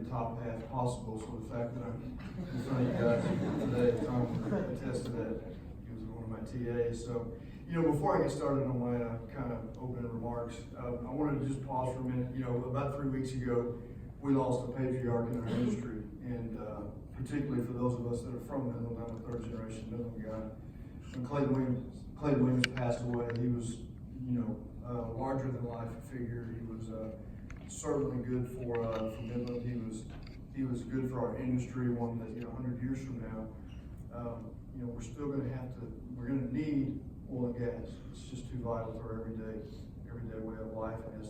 top half possible. So the fact that I'm in front of you guys today, Tom can attest to that. He was one of my TAs. So, you know, before I get started on my kind of opening remarks, I wanted to just pause for a minute. You know, about 3 weeks ago, we lost a patriarch in our industry, and particularly for those of us that are from Midland. I'm a third generation Midland guy. When Clayton Williams passed away, he was, you know, larger than life figure. He was certainly good for Midland. He was good for our industry. One that, you know, 100 years from now, you know, we're gonna need oil and gas. It's just too vital for our everyday way of life. And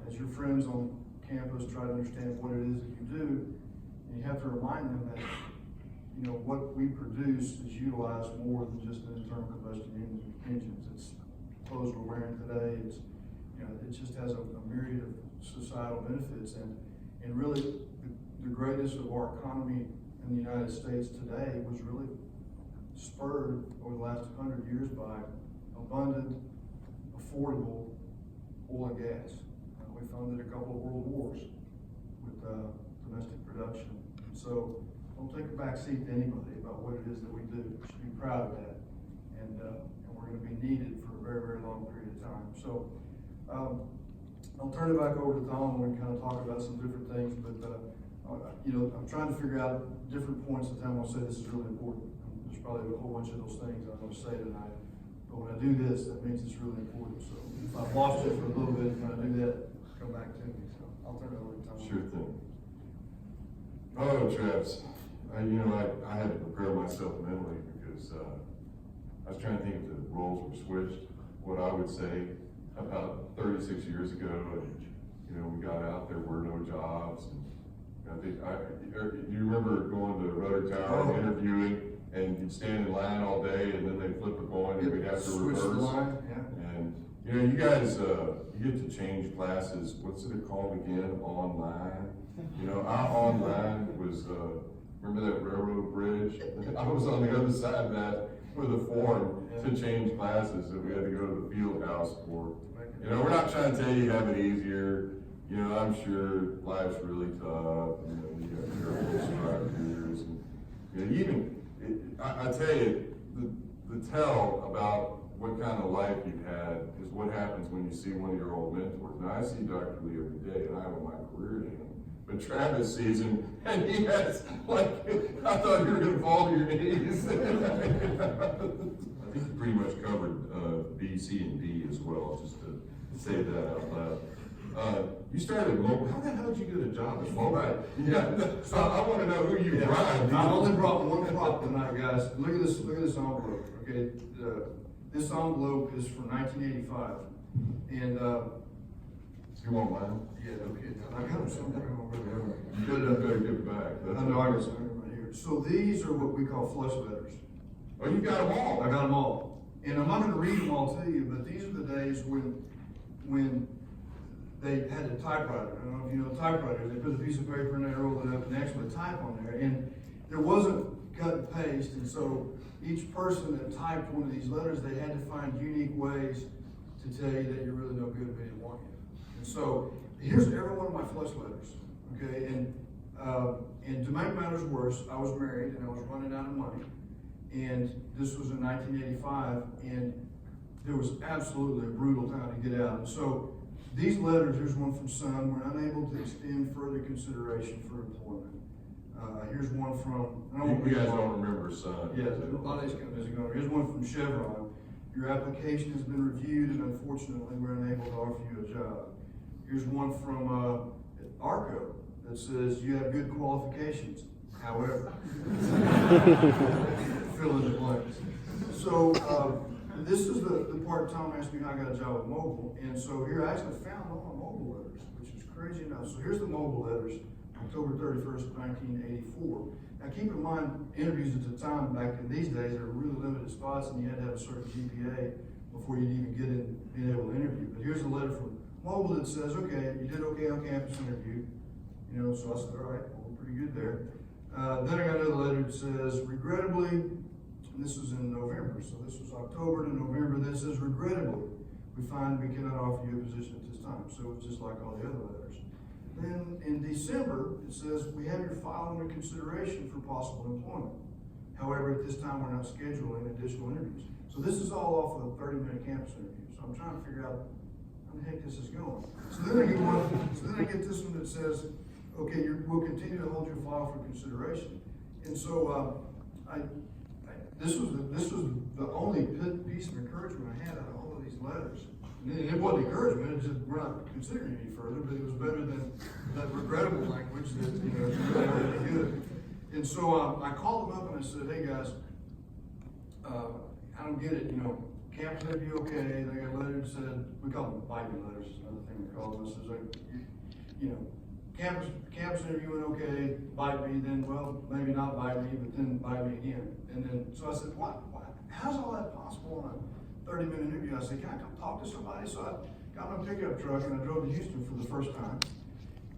as your friends on campus try to understand what it is that you do, and you have to remind them that, you know, what we produce is utilized more than just an internal combustion engines. It's clothes we're wearing today. It's, you know, it just has a myriad of societal benefits, and really the greatest of our economy in the United States today was really spurred over the last 100 years by abundant, affordable oil and gas. We funded a couple of world wars with domestic production. So don't take a back seat to anybody about what it is that we do. We should be proud of that. And we're going to be needed for a very, very long period of time. So I'll turn it back over to Tom and we can kind of talk about some different things. But, you know, I'm trying to figure out different points of time. I'll say this is really important. There's probably a whole bunch of those things I'm going to say tonight. But when I do this, that means it's really important. So if I've lost you for a little bit, when I do that, come back to me. So I'll turn it over to Tom. Sure thing. Oh, Travis, you know, I had to prepare myself mentally because I was trying to think if the roles were switched. What I would say about 36 years ago, and you know, we got out, there were no jobs. And I think you remember going to Rudder Tower and interviewing, and you'd stand in line all day, and then they'd flip a coin, and we'd have to reverse. The line, yeah. And you know, you guys, you get to change classes. What's it called again? Online. You know, our online was, remember that railroad bridge? I was on the other side of that with a form to change classes that we had to go to the field house for. You know, we're not trying to tell you have it easier. You know, I'm sure life's really tough. You know, you got terrible strikers. And, you know, I tell you, the tell about what kind of life you've had is what happens when you see one of your old mentors. Now, I see Dr. Lee every day, and I owe my career to him. But Travis sees him, and he has, like, I thought you were going to fall to your knees. I think you pretty much covered B, C, and D as well, just to say that out loud. You started mobile. How the hell did you get a job at mobile? Right. Yeah. So I want to know who you brought. I only brought one prop tonight, guys. Look at this envelope. Okay, this envelope is from 1985, and you want mine? yeah, no kidding. I got them somewhere over there. You better give it back. I know I got some right here. So these are what we call flush letters. Oh, you got them all? I got them all, and I'm not going to read them all to you, but these are the days when they had a typewriter. I don't know if you know typewriters. They put a piece of paper and they rolled it up and actually type on there. And there wasn't cut and paste, and so each person that typed one of these letters, they had to find unique ways to tell you that you're really no good, but they didn't want you. And so here's every one of my flush letters. Okay, and to make matters worse, I was married and I was running out of money. And this was in 1985, and there was absolutely a brutal time to get out. And so these letters, here's one from Son, we're unable to extend further consideration for employment. Here's one from, you guys don't remember Son. Yeah, a lot of these companies are going. Here's one from Chevron. Your application has been reviewed, and unfortunately, we're unable to offer you a job. Here's one from Arco that says you have good qualifications. However, fill in the blanks. So this is the part Tom asked me how I got a job at Mobile, and so here I actually found all my mobile letters, which is crazy enough. So here's the mobile letters, October 31st, 1984. Now keep in mind, interviews at the time back in these days, there were really limited spots, and you had to have a certain GPA before you'd even get in, being able to interview. But here's a letter from Mobile that says, okay, you did okay on campus interview. You know, so I said, all right, well, we're pretty good there. Then I got another letter that says, regrettably, and this was in November, so this was October to November, that says, regrettably, we find we cannot offer you a position at this time. So it's just like all the other letters. Then in December, it says, we have your file under consideration for possible employment. However, at this time, we're not scheduling additional interviews. So this is all off of a 30-minute campus interview. So I'm trying to figure out how the heck this is going. So then I get this one that says, okay, we'll continue to hold your file for consideration. And so this was the only piece of encouragement I had out of all of these letters. And it wasn't encouragement, it just, we're not considering any further, but it was better than that regrettable language that, really really good. And so I called them up and I said, hey guys, I don't get it, campus interview okay, they got a letter that said, we call them biting letters, is another thing we call them. It says, campus interviewing okay, bite me, then, well, maybe not bite me, but then bite me again. And then, so I said, what? How's all that possible on a 30-minute interview? I said, can I come talk to somebody? So I got my pickup truck and I drove to Houston for the first time.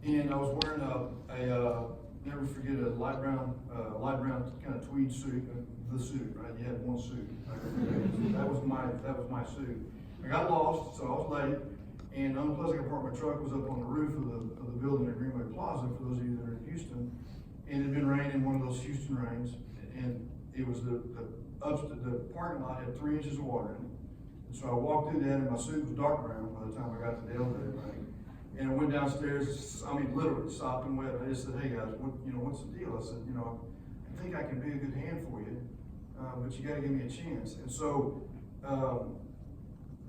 And I was wearing never forget, a light brown kind of tweed suit, the suit, right? You had one suit. That was my suit. I got lost, so I was late, and the only place I could park my truck was up on the roof of the building at Greenway Plaza, for those of you that are in Houston. And it had been raining, one of those Houston rains, and it was the parking lot had 3 inches of water in it. And so I walked through that, and my suit was dark brown by the time I got to the elevator, right? And I went downstairs, literally sopping wet. I just said, hey guys, what's the deal? I said, I think I can be a good hand for you, but you gotta give me a chance. And so,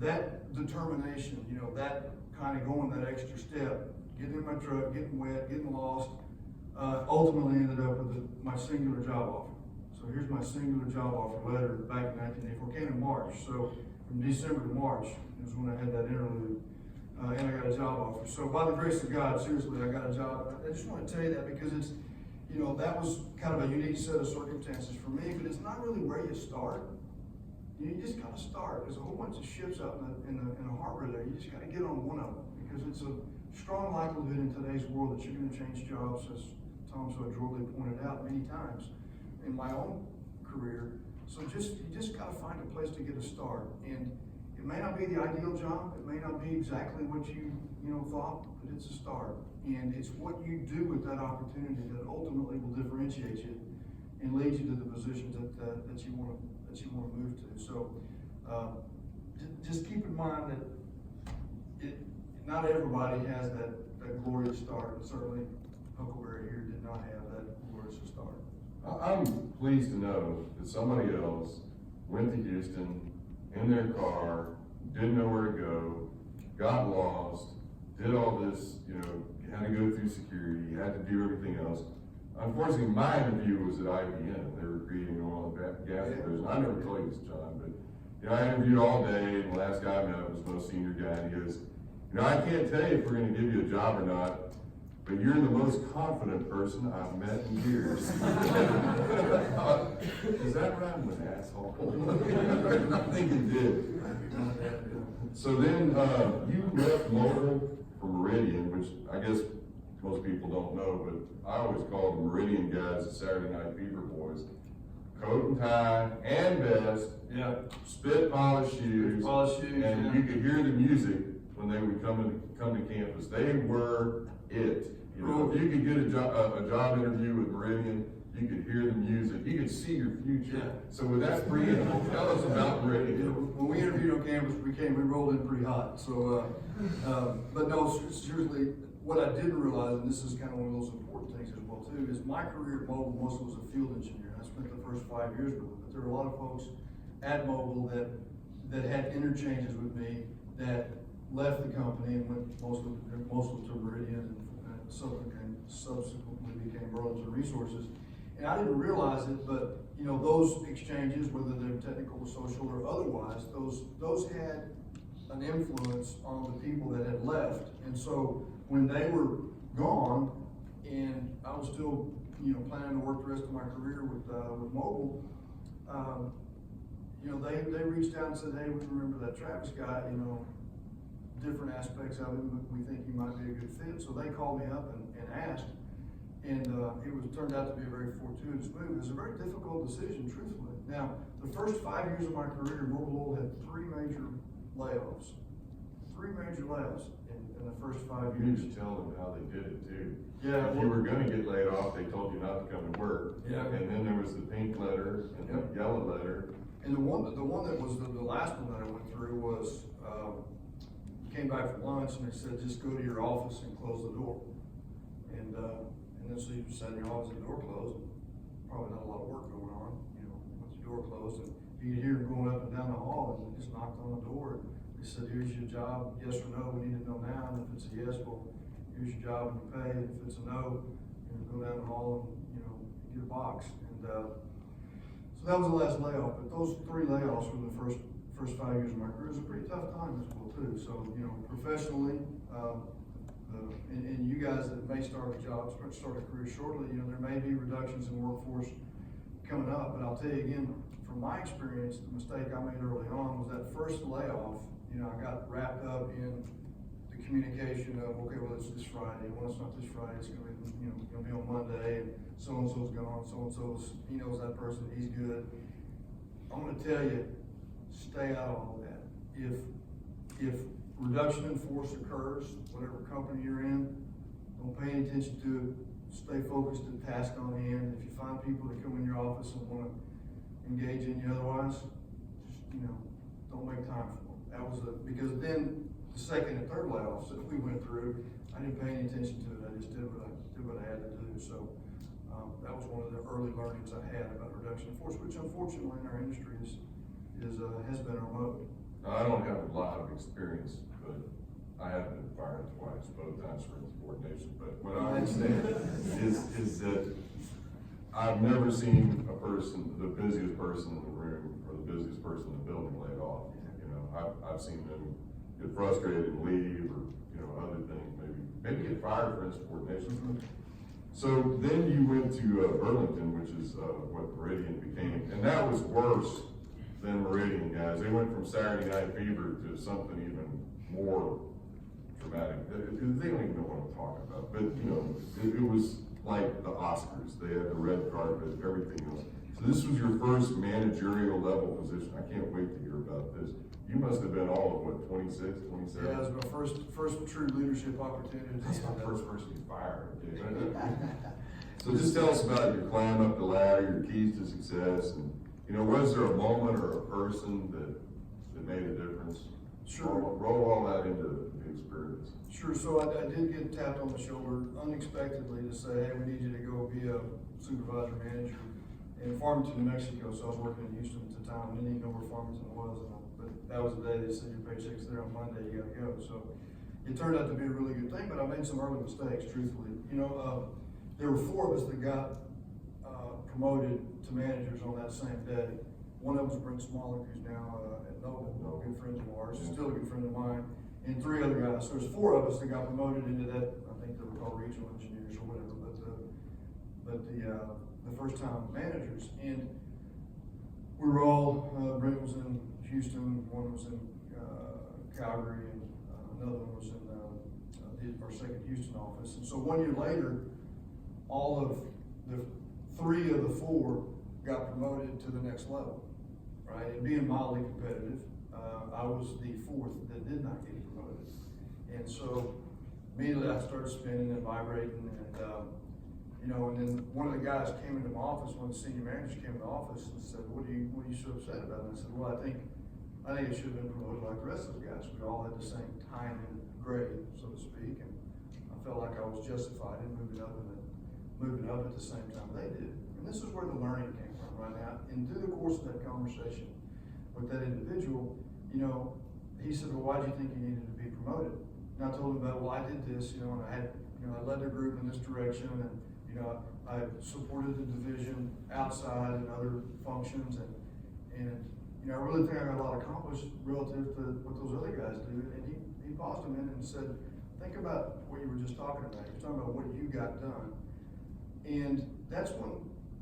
that determination, that kind of going that extra step, getting in my truck, getting wet, getting lost, ultimately ended up with my singular job offer. So here's my singular job offer letter back in 1984, came in March. So from December to March is when I had that interlude. And I got a job offer. So by the grace of God, seriously, I got a job. I just want to tell you that because it's, that was kind of a unique set of circumstances for me, but it's not really where you start. You just got to start. There's a whole bunch of ships out in the harbor there. You just got to get on one of them because it's a strong likelihood in today's world that you're going to change jobs, as Tom so adroitly pointed out many times in my own career. So you just got to find a place to get a start. And it may not be the ideal job. It may not be exactly what you thought, but it's a start. And it's what you do with that opportunity that ultimately will differentiate you and lead you to the positions that you want to move to. So just keep in mind that not everybody has that glorious start. Certainly, Huckleberry here did not have that glorious start. I'm pleased to know that somebody else went to Houston in their car, didn't know where to go, got lost, did all this, had to go through security, had to do everything else. Unfortunately, my interview was at IBM. They were creating oil and gas division. I never told you this, John, but I interviewed all day, and the last guy I met was the most senior guy, and he goes, I can't tell you if we're going to give you a job or not, but you're the most confident person I've met in years. Is that right? I'm an asshole. I think it did. So then you left Mobile for Meridian, which I guess most people don't know, but I always called the Meridian guys the Saturday Night Fever boys. Coat and tie and vest, spit polished shoes, and you could hear the music when they would come to campus. They were it. If you could get a job interview with Meridian, you could hear the music, you could see your future. Yeah. So with that preamble, tell us about Meridian. When we interviewed on campus, we rolled in pretty hot. So, but no, seriously, what I didn't realize, and this is kind of one of those important things as well too, is my career at Mobile mostly was a field engineer. I spent the first 5 years with it, but there were a lot of folks at Mobile that had interchanges with me that left the company and went mostly to Meridian and subsequently became Burlington Resources. And I didn't realize it, but those exchanges, whether they're technical or social or otherwise, those had an influence on the people that had left. And so when they were gone, and I was still planning to work the rest of my career with Mobile, they reached out and said, hey, we remember that Travis guy, different aspects of him, but we think he might be a good fit. So they called me up and asked, and it turned out to be a very fortuitous move. It was a very difficult decision, truthfully. Now, the first 5 years of my career, Mobile Oil had 3 major layoffs. 3 major layoffs in the first 5 You years. need to tell them how they did it too. Yeah, If you were gonna get laid off, they told you not to come to work. Yeah. And then there was the pink letter and Yep. the yellow letter. And the one that was the last one that I went through was, came back from lunch and they said, just go to your office and close the door. And then so you sat in your office and the door closed, probably not a lot of work going on, you know, once the door closed. And you could hear them going up and down the hall and they just knocked on the door. And they said, here's your job, yes or no, we need to know now. And if it's a yes, well, here's your job and you pay. And if it's a no, you know, go down the hall and, you know, get a box. And so that was the last layoff, but those 3 layoffs were the first 5 years of my career. It was a pretty tough time as well too. So, you know, professionally, and you guys that may start a job, start a career shortly, you know, there may be reductions in workforce coming up, but I'll tell you again, from my experience, the mistake I made early on was that first layoff, you know, I got wrapped up in the communication of, okay, well, it's this Friday, well, it's not this Friday, it's gonna be, you know, gonna be on Monday, and so-and-so's gone, so-and-so's, he knows that person, he's good. I'm gonna tell you, stay out of all that. If reduction in force occurs, whatever company you're in, don't pay any attention to it, stay focused to task on hand. If you find people that come in your office and wanna engage in you otherwise, just, you know, don't make time for them. That was because then the second and third layoffs that we went through, I didn't pay any attention to it. I just did what I had to do. So that was one of the early learnings I had about reduction in force, which unfortunately in our industry has been our mode. Now, I don't have a lot of experience, but I have been fired twice, both times for insubordination. But what I understand is that I've never seen a person, the busiest person in the room or the busiest person in the building laid off. You know, I've seen them get frustrated and leave, or, you know, other things, maybe get fired for insubordination. So then you went to Burlington, which is what Meridian became, and that was worse than Meridian, guys. They went from Saturday Night Fever to something even more dramatic. They don't even know what I'm talking about, but you know, it was like the Oscars. They had the red carpet, everything else. So this was your first managerial level position. I can't wait to hear about this. You must have been all of what, 26, 27? Yeah, it was my first true leadership opportunity. That's my first person you fired. So just tell us about your climb up the ladder, your keys to success, and you know, was there a moment or a person that made a difference? Sure. Roll all that into the experience. Sure. So I did get tapped on the shoulder unexpectedly to say, hey, we need you to go be a supervisor manager in Farmington, New Mexico. So I was working in Houston at the time. I didn't even know where Farmington was, but that was the day they said your paycheck's there on Monday, you gotta go. So it turned out to be a really good thing, but I made some early mistakes, truthfully. You know, there were 4 of us that got promoted to managers on that same day. One of them was Brent Smollett, who's now at Noble, a good friend of ours, still a good friend of mine, and 3 other guys. So there's 4 of us that got promoted into that. I think they were called regional engineers or whatever, but the first time managers. And we were all, Brent was in Houston, one was in Calgary, and another one was in our second Houston office. And so 1 year later, all of the 3 of the 4 got promoted to the next level, right? And being mildly competitive, I was the 4th that did not get promoted. And so immediately I started spinning and vibrating, and you know, and then one of the guys came into my office, one of the senior managers came into the office and said, what are you so upset about? And I said, well, I think I should have been promoted like the rest of those guys. We all had the same time and grade, so to speak, and I felt like I was justified in moving up at the same time they did. And this is where the learning came from right now. And through the course of that conversation with that individual, you know, he said, well, why do you think you needed to be promoted? And I told him about, well, I did this, you know, and I led the group in this direction, and, you know, I supported the division outside and other functions, and, you know, I really think I got a lot accomplished relative to what those other guys do. And he paused a minute and said, think about what you were just talking about. You're talking about what you got done. And that's when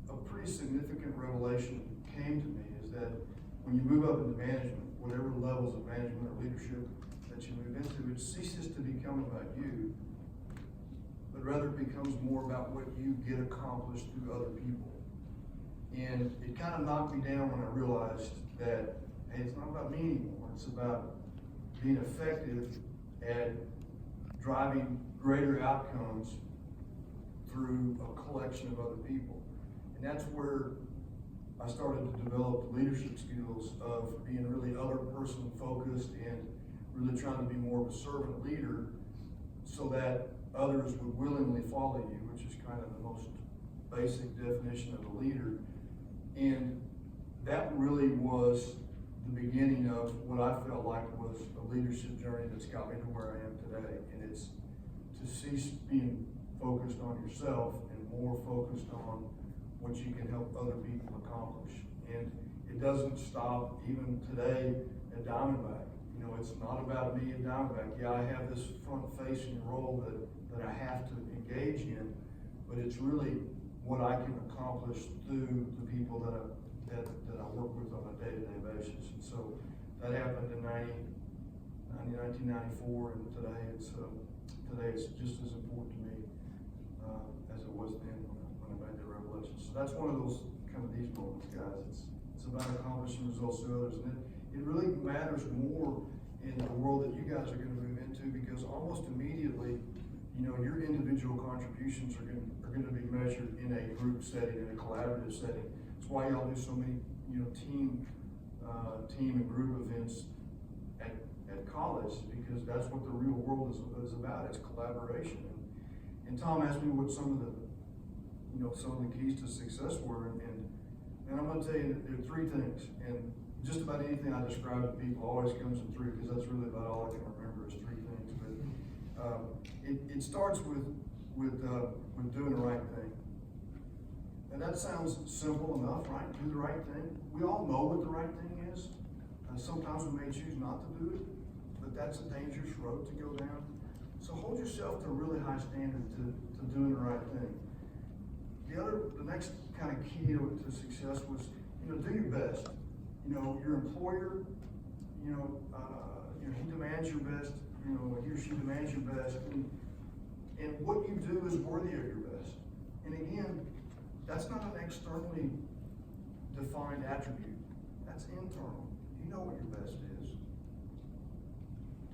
a pretty significant revelation came to me, is that when you move up into management, whatever levels of management or leadership that you move into, it ceases to become about you, but rather it becomes more about what you get accomplished through other people. And it kind of knocked me down when I realized that, hey, it's not about me anymore. It's about being effective at driving greater outcomes through a collection of other people. And that's where I started to develop the leadership skills of being really other person focused and really trying to be more of a servant leader so that others would willingly follow you, which is kind of the most basic definition of a leader. And that really was the beginning of what I felt like was a leadership journey that's got me to where I am today. And it's to cease being focused on yourself and more focused on what you can help other people accomplish. And it doesn't stop even today at Diamondback. You know, it's not about me at Diamondback. Yeah, I have this front-facing role that I have to engage in, but it's really what I can accomplish through the people that I work with on a day-to-day basis. And so that happened in 1994, and today it's just as important to me as it was then when I made the revelation. So that's one of those kind of these moments, guys. It's about accomplishing results to others, and it really matters more in the world that you guys are going to move into, because almost immediately, you know, your individual contributions are going to be measured in a group setting, in a collaborative setting. That's why y'all do so many, you know, team and group events at college, because that's what the real world is about. It's collaboration. And Tom asked me what some of the keys to success were, and I'm going to tell you that there are three things. And just about anything I describe to people always comes in three, because that's really about all I can remember is three things. But it starts with doing the right thing. And that sounds simple enough, right? Do the right thing. We all know what the right thing is. Sometimes we may choose not to do it, but that's a dangerous road to go down. So hold yourself to a really high standard to doing the right thing. The next kind of key to success was, you know, do your best. You know, your employer, he demands your best. You know, he or she demands your best, and what you do is worthy of your best. And again, that's not an externally defined attribute. That's internal. You know what your best is.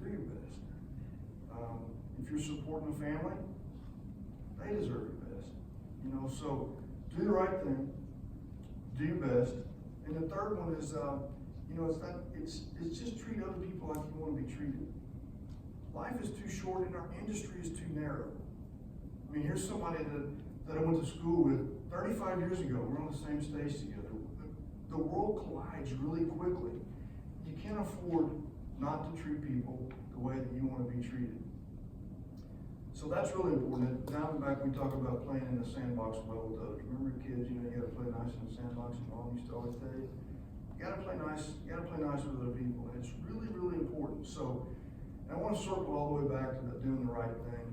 Do your best. If you're supporting a family, they deserve your best. You know, so do the right thing. Do your best. And the third one is, it's just treat other people like you want to be treated. Life is too short and our industry is too narrow. I mean, here's somebody that I went to school with 35 years ago. We're on the same stage together. The world collides really quickly. You can't afford not to treat people the way that you want to be treated. So that's really important. Diamondback, we talk about playing in the sandbox well with others. Remember, kids, you know, you got to play nice in the sandbox. And Mom used to always tell you, you got to play nice. You got to play nice with other people, and it's really, really important. So, and I want to circle all the way back to doing the right thing.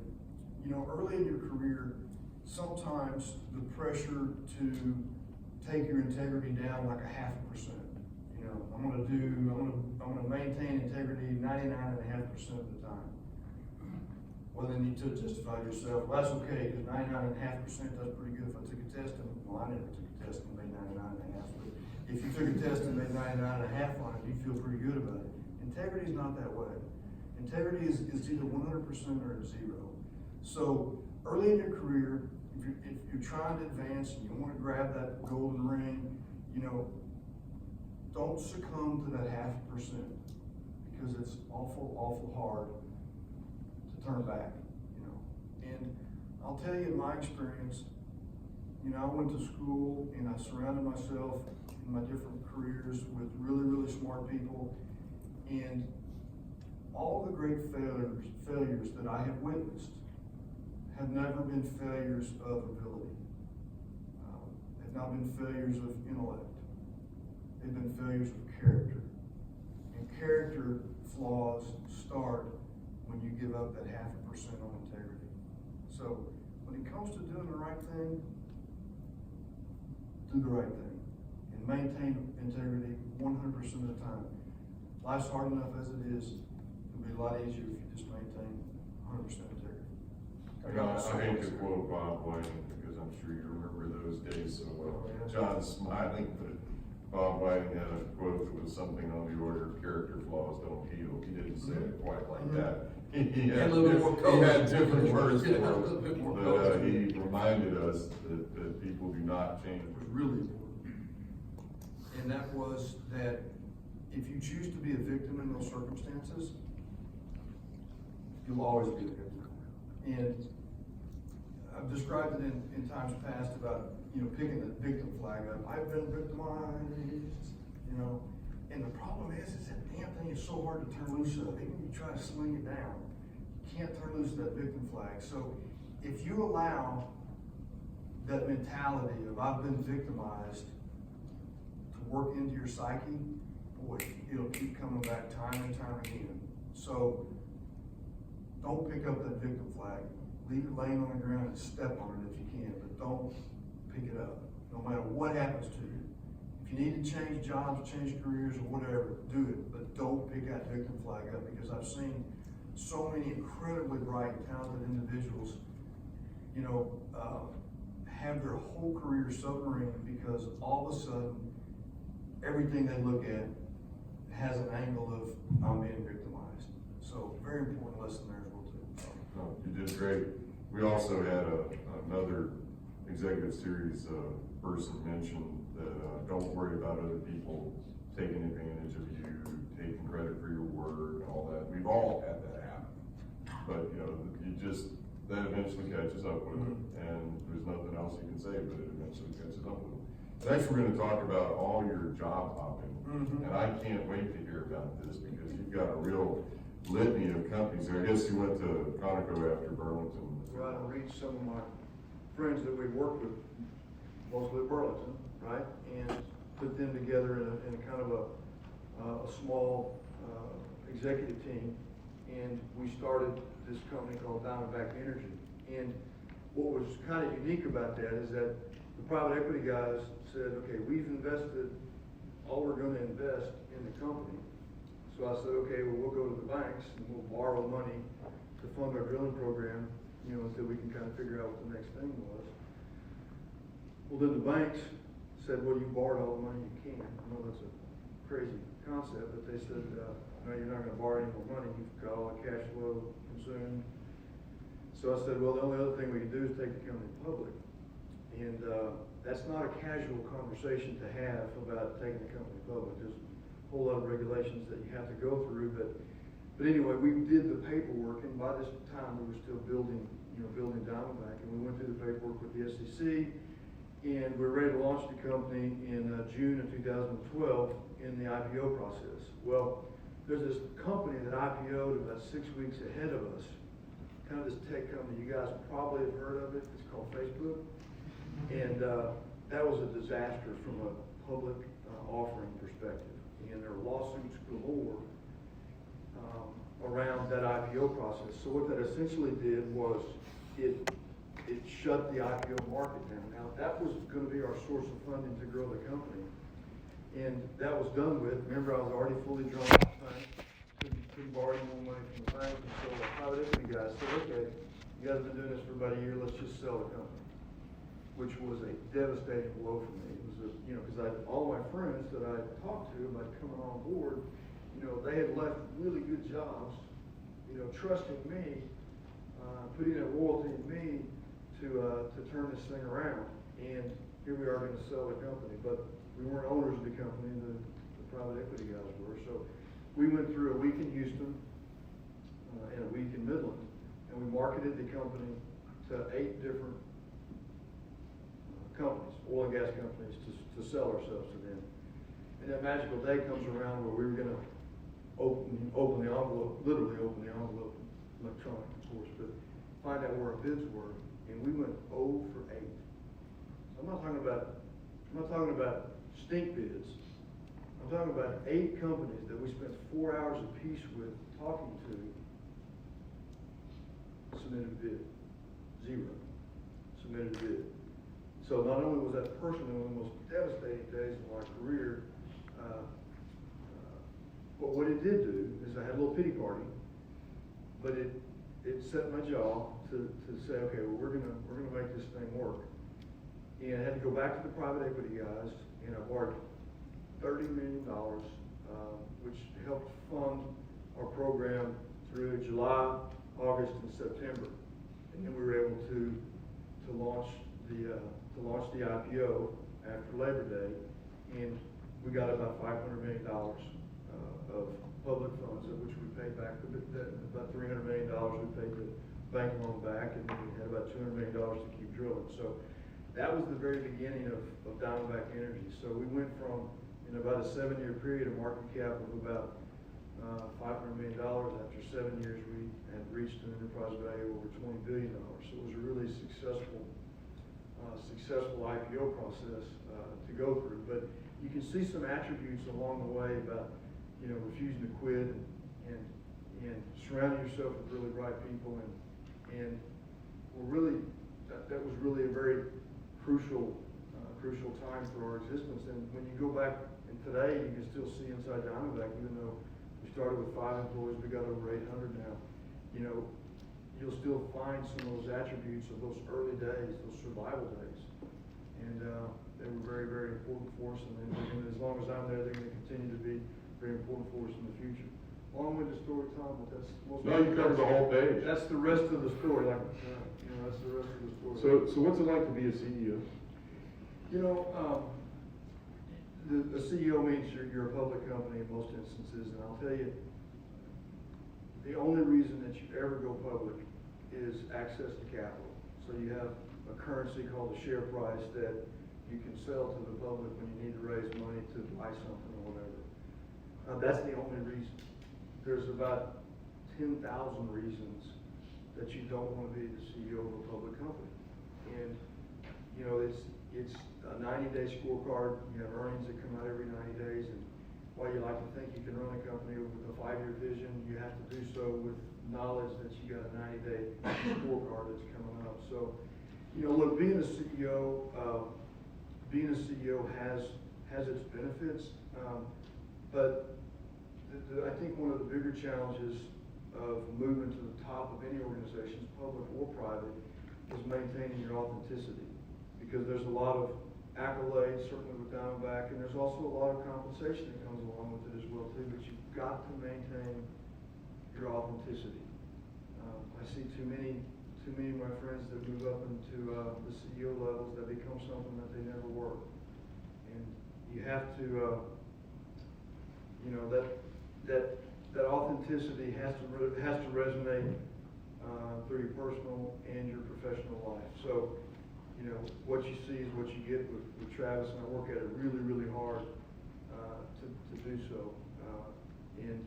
You know, early in your career, sometimes the pressure to take your integrity down like 0.5%. You know, I'm going to maintain integrity 99.5% of the time. Well, then you took justify yourself. Well, that's okay, because 99.5%, that's pretty good. If I took a test and, well, I never took a test and made 99.5, but if you took a test and made 99.5 on it, you feel pretty good about it. Integrity is not that way. Integrity is either 100% or zero. So early in your career, if you're trying to advance and you want to grab that golden ring, you know, don't succumb to that 0.5%, because it's awful, awful hard to turn back, you know. And I'll tell you, in my experience, you know, I went to school and I surrounded myself in my different careers with really, really smart people, and all the great failures that I have witnessed have never been failures of ability. Have not been failures of intellect. They've been failures of character. And character flaws start when you give up that 0.5% on integrity. So when it comes to doing the right thing, do the right thing. And maintain integrity 100% of the time. Life's hard enough as it is. It'll be a lot easier if you just maintain 100% integrity. I hate to quote Bob Wayne, because I'm sure you remember those days so well. John's smiling, Bob Whiting had a quote that was something on the order of character flaws don't heal. He didn't say it quite like that. He had, a little bit more he had color. different words Yeah, for a little bit more it, color. but he reminded us that people do not change. It was really important. And that was that if you choose to be a victim in those circumstances, you'll always be a victim. And I've described it in times past about, picking the victim flag up. I've been victimized, and the problem is that damn thing is so hard to turn loose of. Even when you try to sling it down, you can't turn loose of that victim flag. So if you allow that mentality of I've been victimized to work into your psyche, boy, it'll keep coming back time and time again. So don't pick up that victim flag. Leave it laying on the ground and step on it if you can, but don't pick it up, no matter what happens to you. If you need to change jobs, change careers, or whatever, do it, but don't pick that victim flag up, because I've seen so many incredibly bright and talented individuals, have their whole career submarine because all of a sudden, everything they look at has an angle of, I'm being victimized. So, very important lesson there as well, too. No, you did great. We also had another executive series person mention that don't worry about other people taking advantage of you, taking credit for your work and all that. We've all had that happen. But that eventually catches up with it, and there's nothing else you can say, but it eventually catches up with it. Next, we're gonna talk about all your job hopping. And I can't wait to hear about this because you've got a real litany of companies there. I guess you went to Conoco after Burlington. Right, I reached some of my friends that we've worked with, mostly at Burlington, right? And put them together in a kind of a small executive team. And we started this company called Diamondback Energy. And what was kind of unique about that is that the private equity guys said, okay, we've invested all we're going to invest in the company. So I said, okay, well, we'll go to the banks and we'll borrow money to fund our drilling program, until we can kind of figure out what the next thing was. Well, then the banks said, well, you borrowed all the money you can. I know that's a crazy concept, but they said, no, you're not going to borrow any more money. You've got all the cash flow consumed. So I said, well, the only other thing we can do is take the company public. And that's not a casual conversation to have about taking the company public. There's a whole lot of regulations that you have to go through. But anyway, we did the paperwork, and by this time we were still building Diamondback, and we went through the paperwork with the SEC, and we were ready to launch the company in June of 2012 in the IPO process. Well, there's this company that IPO'd about 6 weeks ahead of us, kind of this tech company. You guys probably have heard of it. It's called Facebook. And that was a disaster from a public offering perspective. And there were lawsuits galore around that IPO process. So what that essentially did was it shut the IPO market down. Now that was going to be our source of funding to grow the company. And that was done with. Remember, I was already fully drawn out of the bank. Couldn't borrow any more money from the bank. And so the private equity guys said, okay, you guys have been doing this for about a year, let's just sell the company. Which was a devastating blow for me. It was because all my friends that I talked to about coming on board, they had left really good jobs, trusting me, putting a loyalty in me to turn this thing around. And here we are going to sell the company, but we weren't owners of the company. The private equity guys were. So we went through a week in Houston and a week in Midland, and we marketed the company to 8 different companies, oil and gas companies, to sell ourselves to them. And that magical day comes around where we were going to open the envelope, literally open the envelope, electronic of course, but find out where our bids were, and we went 0 for 8. So I'm not talking about stink bids. I'm talking about 8 companies that we spent 4 hours apiece with talking to, submitted a bid. 0. Submitted a bid. So not only was that personally one of the most devastating days of my career, but what it did do is I had a little pity party, but it set my jaw to say, okay, well we're gonna make this thing work. And I had to go back to the private equity guys, and I borrowed $30 million, which helped fund our program through July, August, and September. And then we were able to launch the IPO after Labor Day, and we got about $500 million of public funds, of which we paid back about $300 million. We paid the bank loan back, and then we had about $200 million to keep drilling. So that was the very beginning of Diamondback Energy. So we went from, in about a 7-year period, a market cap of about $500 million. After 7 years, we had reached an enterprise value of over $20 billion. So it was a really successful IPO process to go through. But you can see some attributes along the way about, refusing to quit and surrounding yourself with really bright people, and that was really a very crucial time for our existence. And when you go back, and today you can still see inside Diamondback, even though we started with 5 employees, we got over 800 now. You'll still find some of those attributes of those early days, those survival days, and they were very, very important for us. And as long as I'm there, they're going to continue to be very important for us in the future. Long-winded story, Tom, but that's most. No, you covered the whole page. That's the rest of the story. That's the rest of the story. So what's it like to be a CEO? The CEO means you're a public company in most instances, and I'll tell you, the only reason that you ever go public is access to capital. So you have a currency called the share price that you can sell to the public when you need to raise money to buy something or whatever. That's the only reason. There's about 10,000 reasons that you don't want to be the CEO of a public company. And, it's a 90-day scorecard. You have earnings that come out every 90 days. And while you like to think you can run a company with a 5-year vision, you have to do so with knowledge that you got a 90-day scorecard that's coming up. So, look, being a CEO has its benefits, but I think one of the bigger challenges of moving to the top of any organization, public or private, is maintaining your authenticity. Because there's a lot of accolades, certainly with Diamondback, and there's also a lot of compensation that comes along with it as well too. But you've got to maintain your authenticity. I see too many of my friends that move up into the CEO levels that become something that they never were. And you have to, that authenticity has to resonate through your personal and your professional life. So, what you see is what you get with Travis, and I work at it really, really hard to do so. And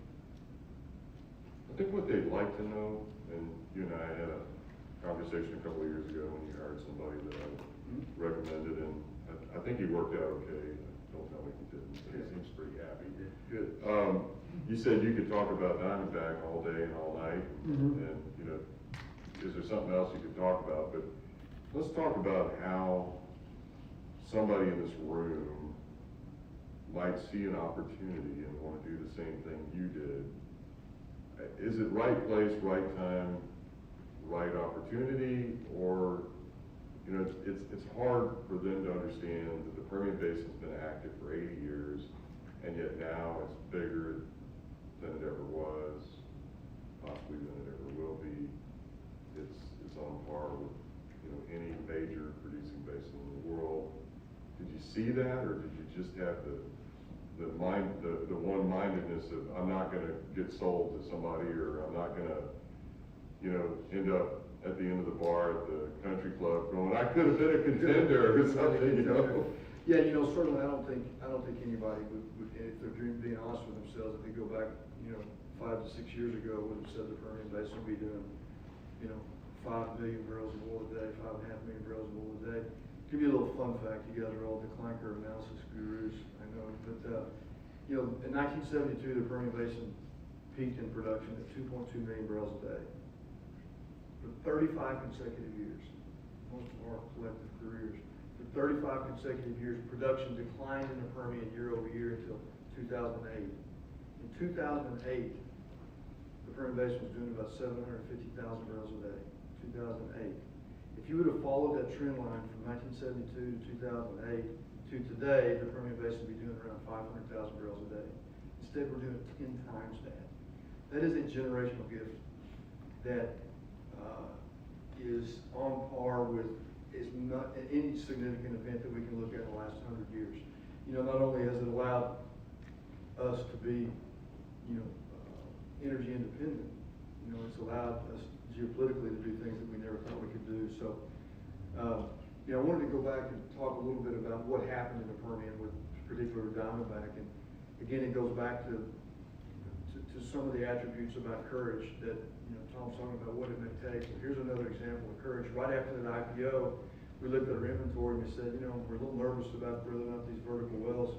I think what they'd like to know, and you and I had a conversation a couple of years ago when you hired somebody that I recommended, and I think he worked out okay. Don't tell me he didn't, but he seems pretty happy. good. You said you could talk about Diamondback all day and all night, and is there something else you could talk about? But let's talk about how somebody in this room might see an opportunity and want to do the same thing you did. Is it right place, right time, right opportunity, or it's hard for them to understand that the Permian Basin's been active for 80 years, and yet now it's bigger than it ever was, possibly than it ever will be. It's on par with any major producing basin in the world. Did you see that, or did you just have the one-mindedness of I'm not going to get sold to somebody, or I'm not going to end up at the end of the bar at the country club going, I could have been a contender or something, Yeah, certainly I don't think anybody would, if they're being honest with themselves, if they go back 5 to 6 years ago, would have said the Permian Basin would be doing 5 million barrels of oil a day, 5.5 million barrels of oil a day. Give you a little fun fact. You guys are all decline curve analysis gurus, I know. But in 1972, the Permian Basin peaked in production at 2.2 million barrels a day. For 35 consecutive years, most of our collective careers, for 35 consecutive years, production declined in the Permian year over year until 2008. In 2008, the Permian Basin was doing about 750,000 barrels a day. 2008. If you would have followed that trend line from 1972 to 2008, to today, the Permian Basin will be doing around 500,000 barrels a day. Instead, we're doing 10 times that. That is a generational gift that is on par with, is not any significant event that we can look at in the last 100 years. You know, not only has it allowed us to be, energy independent, it's allowed us geopolitically to do things that we never thought we could do. So, I wanted to go back and talk a little bit about what happened in the Permian, with particularly Diamondback, and again, it goes back to some of the attributes about courage that, Tom's talking about what it may take. Well, here's another example of courage. Right after that IPO, we looked at our inventory and we said, we're a little nervous about whether or not these vertical wells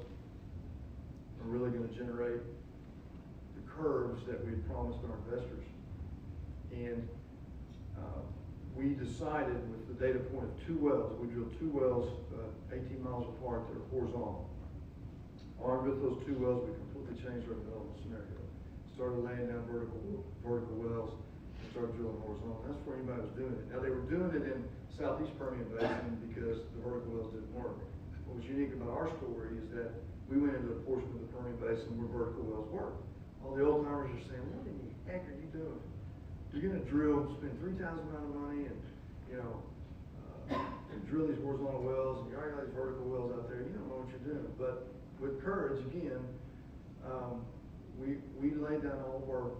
are really going to generate the curves that we had promised our investors. And we decided with the data point of 2 wells, we drilled 2 wells 18 miles apart that are horizontal. Armed with those 2 wells, we completely changed our development scenario. Started laying down vertical wells and started drilling horizontal. That's where anybody was doing it. Now, they were doing it in Southeast Permian Basin because the vertical wells didn't work. What was unique about our story is that we went into a portion of the Permian Basin where vertical wells work. All the old timers are saying, what in the heck are you doing? You're going to drill, spend 3 times the amount of money, and and drill these horizontal wells, and you already got these vertical wells out there. You don't know what you're doing. But with courage, again, we laid down all of our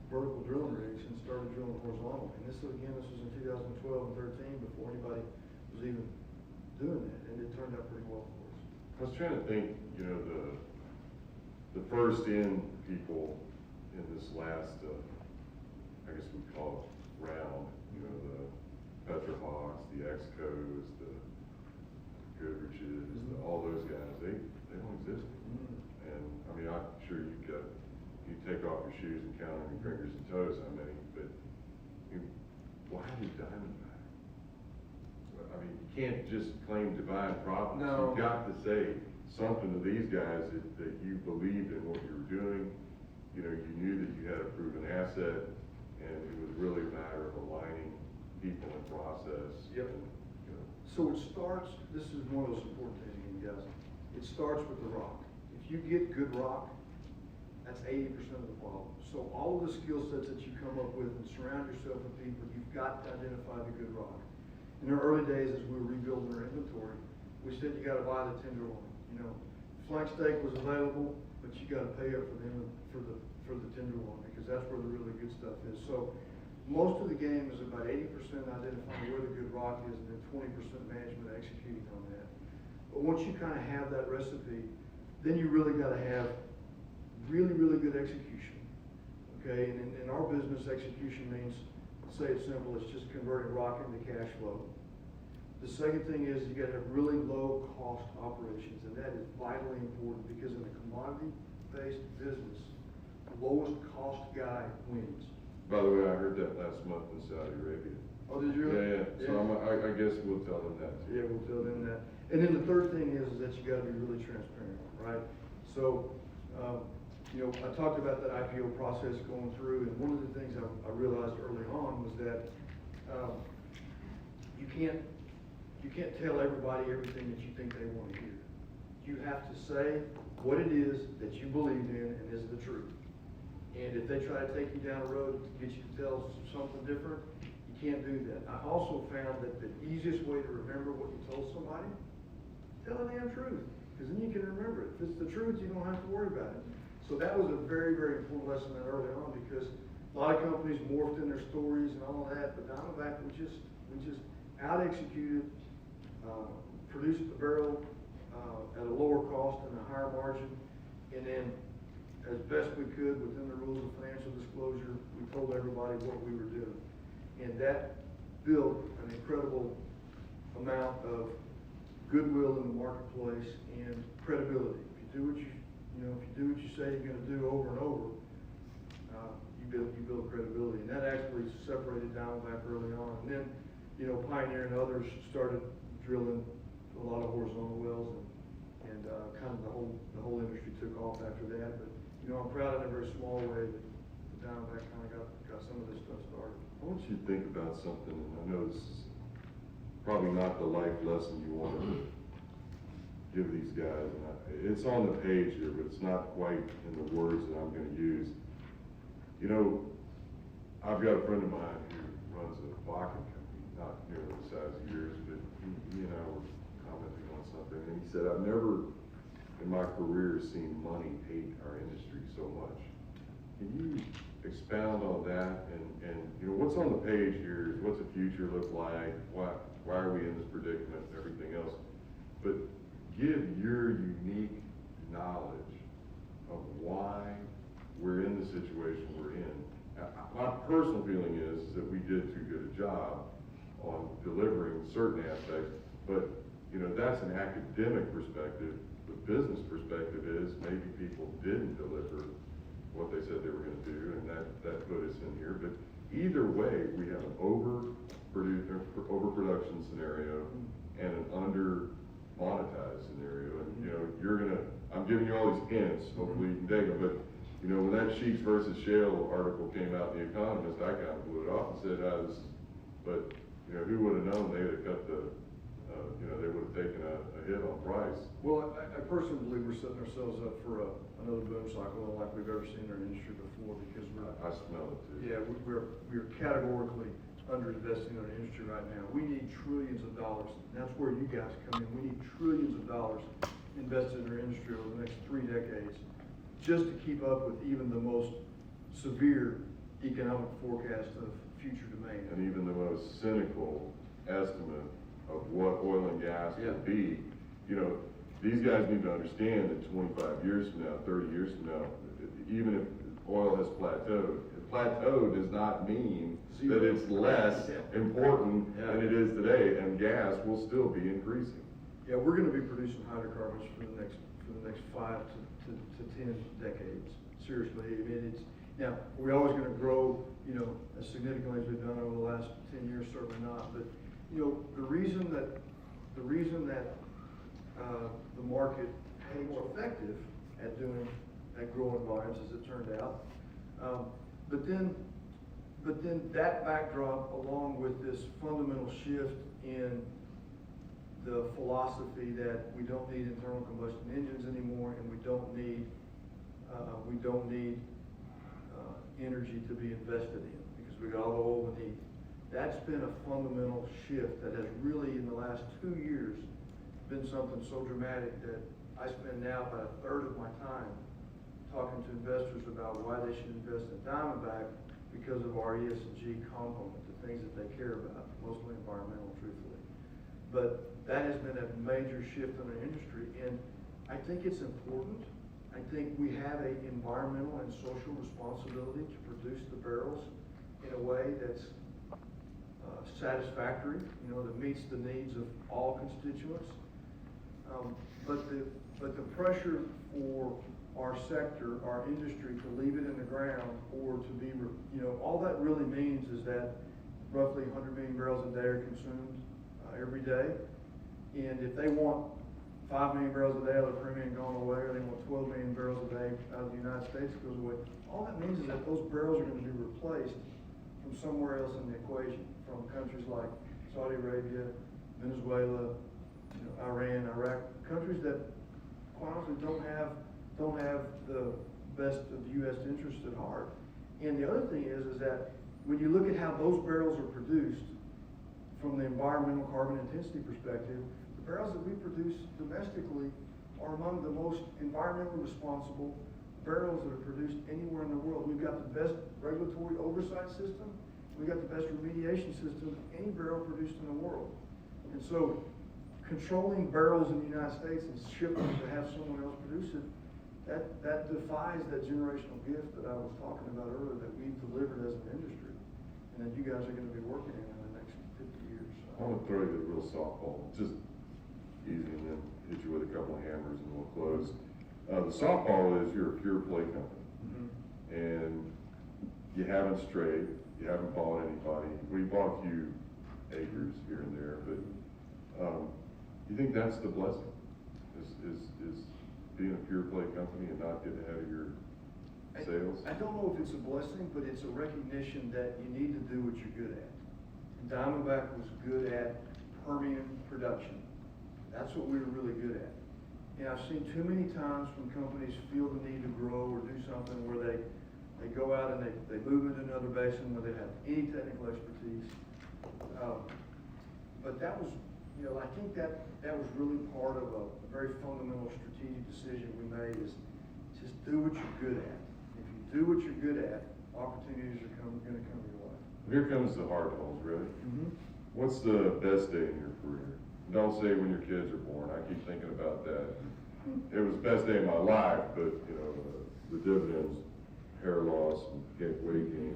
vertical drilling rigs and started drilling horizontal. And this was in 2012 and 13 before anybody was even doing that, and it turned out pretty well for us. I was trying to think, the first in people in this last, I guess we call it round, the Petrohawks, the Excos, the Goodriches, all those guys, they don't exist. Mm-hmm. And I mean, I'm sure you take off your shoes and count on your fingers and toes how many, but why do Diamondback? I mean, you can't just claim divine providence. No. You've got to say something to these guys that you believed in what you were doing. You knew that you had a proven asset, and it was really a matter of aligning people and process. Yep. And, So it starts, this is one of those important things, guys. It starts with the rock. If you get good rock, that's 80% of the problem. So all of the skill sets that you come up with and surround yourself with people, you've got to identify the good rock. In the early days, as we were rebuilding our inventory, we said you got to buy the tenderloin. Flank steak was available, but you got to pay up for the tenderloin, because that's where the really good stuff is. So most of the game is about 80% identifying where the good rock is, and then 20% management executing on that. But once you kind of have that recipe, then you really got to have really, really good execution. Okay, and in our business, execution means, say it simple, it's just converting rock into cash flow. The second thing is you got to have really low cost operations, and that is vitally important, because in a commodity-based business, the lowest cost guy wins. by the way, I heard that last month in Saudi Arabia. Oh, did you? Yeah. So I guess we'll tell them that too. Yeah, we'll tell them that. And then the third thing is that you got to be really transparent, right? So, I talked about that IPO process going through, and one of the things I realized early on was that you can't tell everybody everything that you think they want to hear. You have to say what it is that you believe in and is the truth. And if they try to take you down a road to get you to tell something different, you can't do that. I also found that the easiest way to remember what you told somebody, tell the damn truth, because then you can remember it. If it's the truth, you don't have to worry about it. So that was a very, very important lesson early on, because a lot of companies morphed in their stories and all of that, but Diamondback, we just out-executed, produced the barrel at a lower cost and a higher margin, and then as best we could within the rules of financial disclosure, we told everybody what we were doing. And that built an incredible amount of goodwill in the marketplace and credibility. If you do what you say you're going to do over and over, you build credibility. And that actually separated Diamondback early on. And then, Pioneer and others started drilling a lot of horizontal wells, and kind of the whole industry took off after that. But I'm proud in a very small way that Diamondback kind of got some of this stuff started. I want you to think about something, and I know this is probably not the life lesson you wanted to give these guys, and it's on the page here, but it's not quite in the words that I'm gonna use. You know, I've got a friend of mine who runs a vodka company, not nearly the size of yours, but he and I were commenting on something, and he said, I've never in my career seen money hate our industry so much. Can you expound on that? And you know, what's on the page here is what's the future look like? Why are we in this predicament and everything else? But give your unique knowledge of why we're in the situation we're in. My personal feeling is that we did too good a job on delivering certain aspects, but you know, that's an academic perspective. The business perspective is maybe people didn't deliver what they said they were gonna do, and that put us in here. But either way, we have an overproduction scenario and an under monetized scenario. And you know, I'm giving you all these hints, hopefully you can take them, but you know, when that Sheets versus Shale article came out in The Economist, I kind of blew it off and said, but you know, who would have known they would have cut the, you know, they would have taken a hit on price. Well, I personally believe we're setting ourselves up for another boom cycle like we've ever seen in our industry before, because I smell it too. yeah, we're categorically underinvesting in our industry right now. We need trillions of dollars, and that's where you guys come in. We need trillions of dollars invested in our industry over the next 3 decades, just to keep up with even the most severe economic forecast of future demand. And even the most cynical estimate of what oil and gas will be, you know, these guys need to understand that 25 years from now, 30 years from now, even if oil has plateaued, plateau does not mean that it's less important than it is today, and gas will still be increasing. Yeah, we're going to be producing hydrocarbons for the next 5 to 10 decades. Seriously, I mean, now we're always going to grow, you know, as significantly as we've done over the last 10 years. Certainly not, but you know, the reason that the market was more effective at growing volumes, as it turned out, but then that backdrop, along with this fundamental shift in the philosophy that we don't need internal combustion engines anymore, and we don't need energy to be invested in, because we got all the oil we need. That's been a fundamental shift that has really, in the last 2 years, been something so dramatic that I spend now about 1/3 of my time talking to investors about why they should invest in Diamondback, because of our ESG component, the things that they care about, mostly environmental, truthfully. But that has been a major shift in our industry, and I think it's important. I think we have an environmental and social responsibility to produce the barrels in a way that's satisfactory, you know, that meets the needs of all constituents. But the pressure for our sector, our industry, to leave it in the ground or to be, you know, all that really means is that roughly 100 million barrels a day are consumed every day. And if they want 5 million barrels a day out of the Permian going away, or they want 12 million barrels a day out of the United States goes away, all that means is that those barrels are going to be replaced from somewhere else in the equation, from countries like Saudi Arabia, Venezuela, you know, Iran, Iraq, countries that quite honestly don't have the best of U.S. interests at heart. And the other thing is that when you look at how those barrels are produced from the environmental carbon intensity perspective, the barrels that we produce domestically are among the most environmentally responsible barrels that are produced anywhere in the world. We've got the best regulatory oversight system. We've got the best remediation system of any barrel produced in the world. And so controlling barrels in the United States and shipping them to have someone else produce it, that defies that generational gift that I was talking about earlier that we've delivered as an industry, and that you guys are going to be working in the next 50 years. I want to throw you a real softball, just easy, and then hit you with a couple of hammers and we'll close. The softball is you're a pure play company, and you haven't strayed, you haven't bought anybody. We bought a few acres here and there, but you think that's the blessing? Is being a pure play company and not getting ahead of your sales? I don't know if it's a blessing, but it's a recognition that you need to do what you're good at. And Diamondback was good at Permian production. That's what we were really good at. And I've seen too many times when companies feel the need to grow or do something where they go out and they move into another basin where they have any technical expertise. But that was, I think that was really part of a very fundamental strategic decision we made, is just do what you're good at. If you do what you're good at, opportunities are gonna come your way. Here comes the hard holes, really. Mm-hmm. What's the best day in your career? Don't say when your kids are born. I keep thinking about that. It was the best day of my life, but the dividends, hair loss, and weight gain.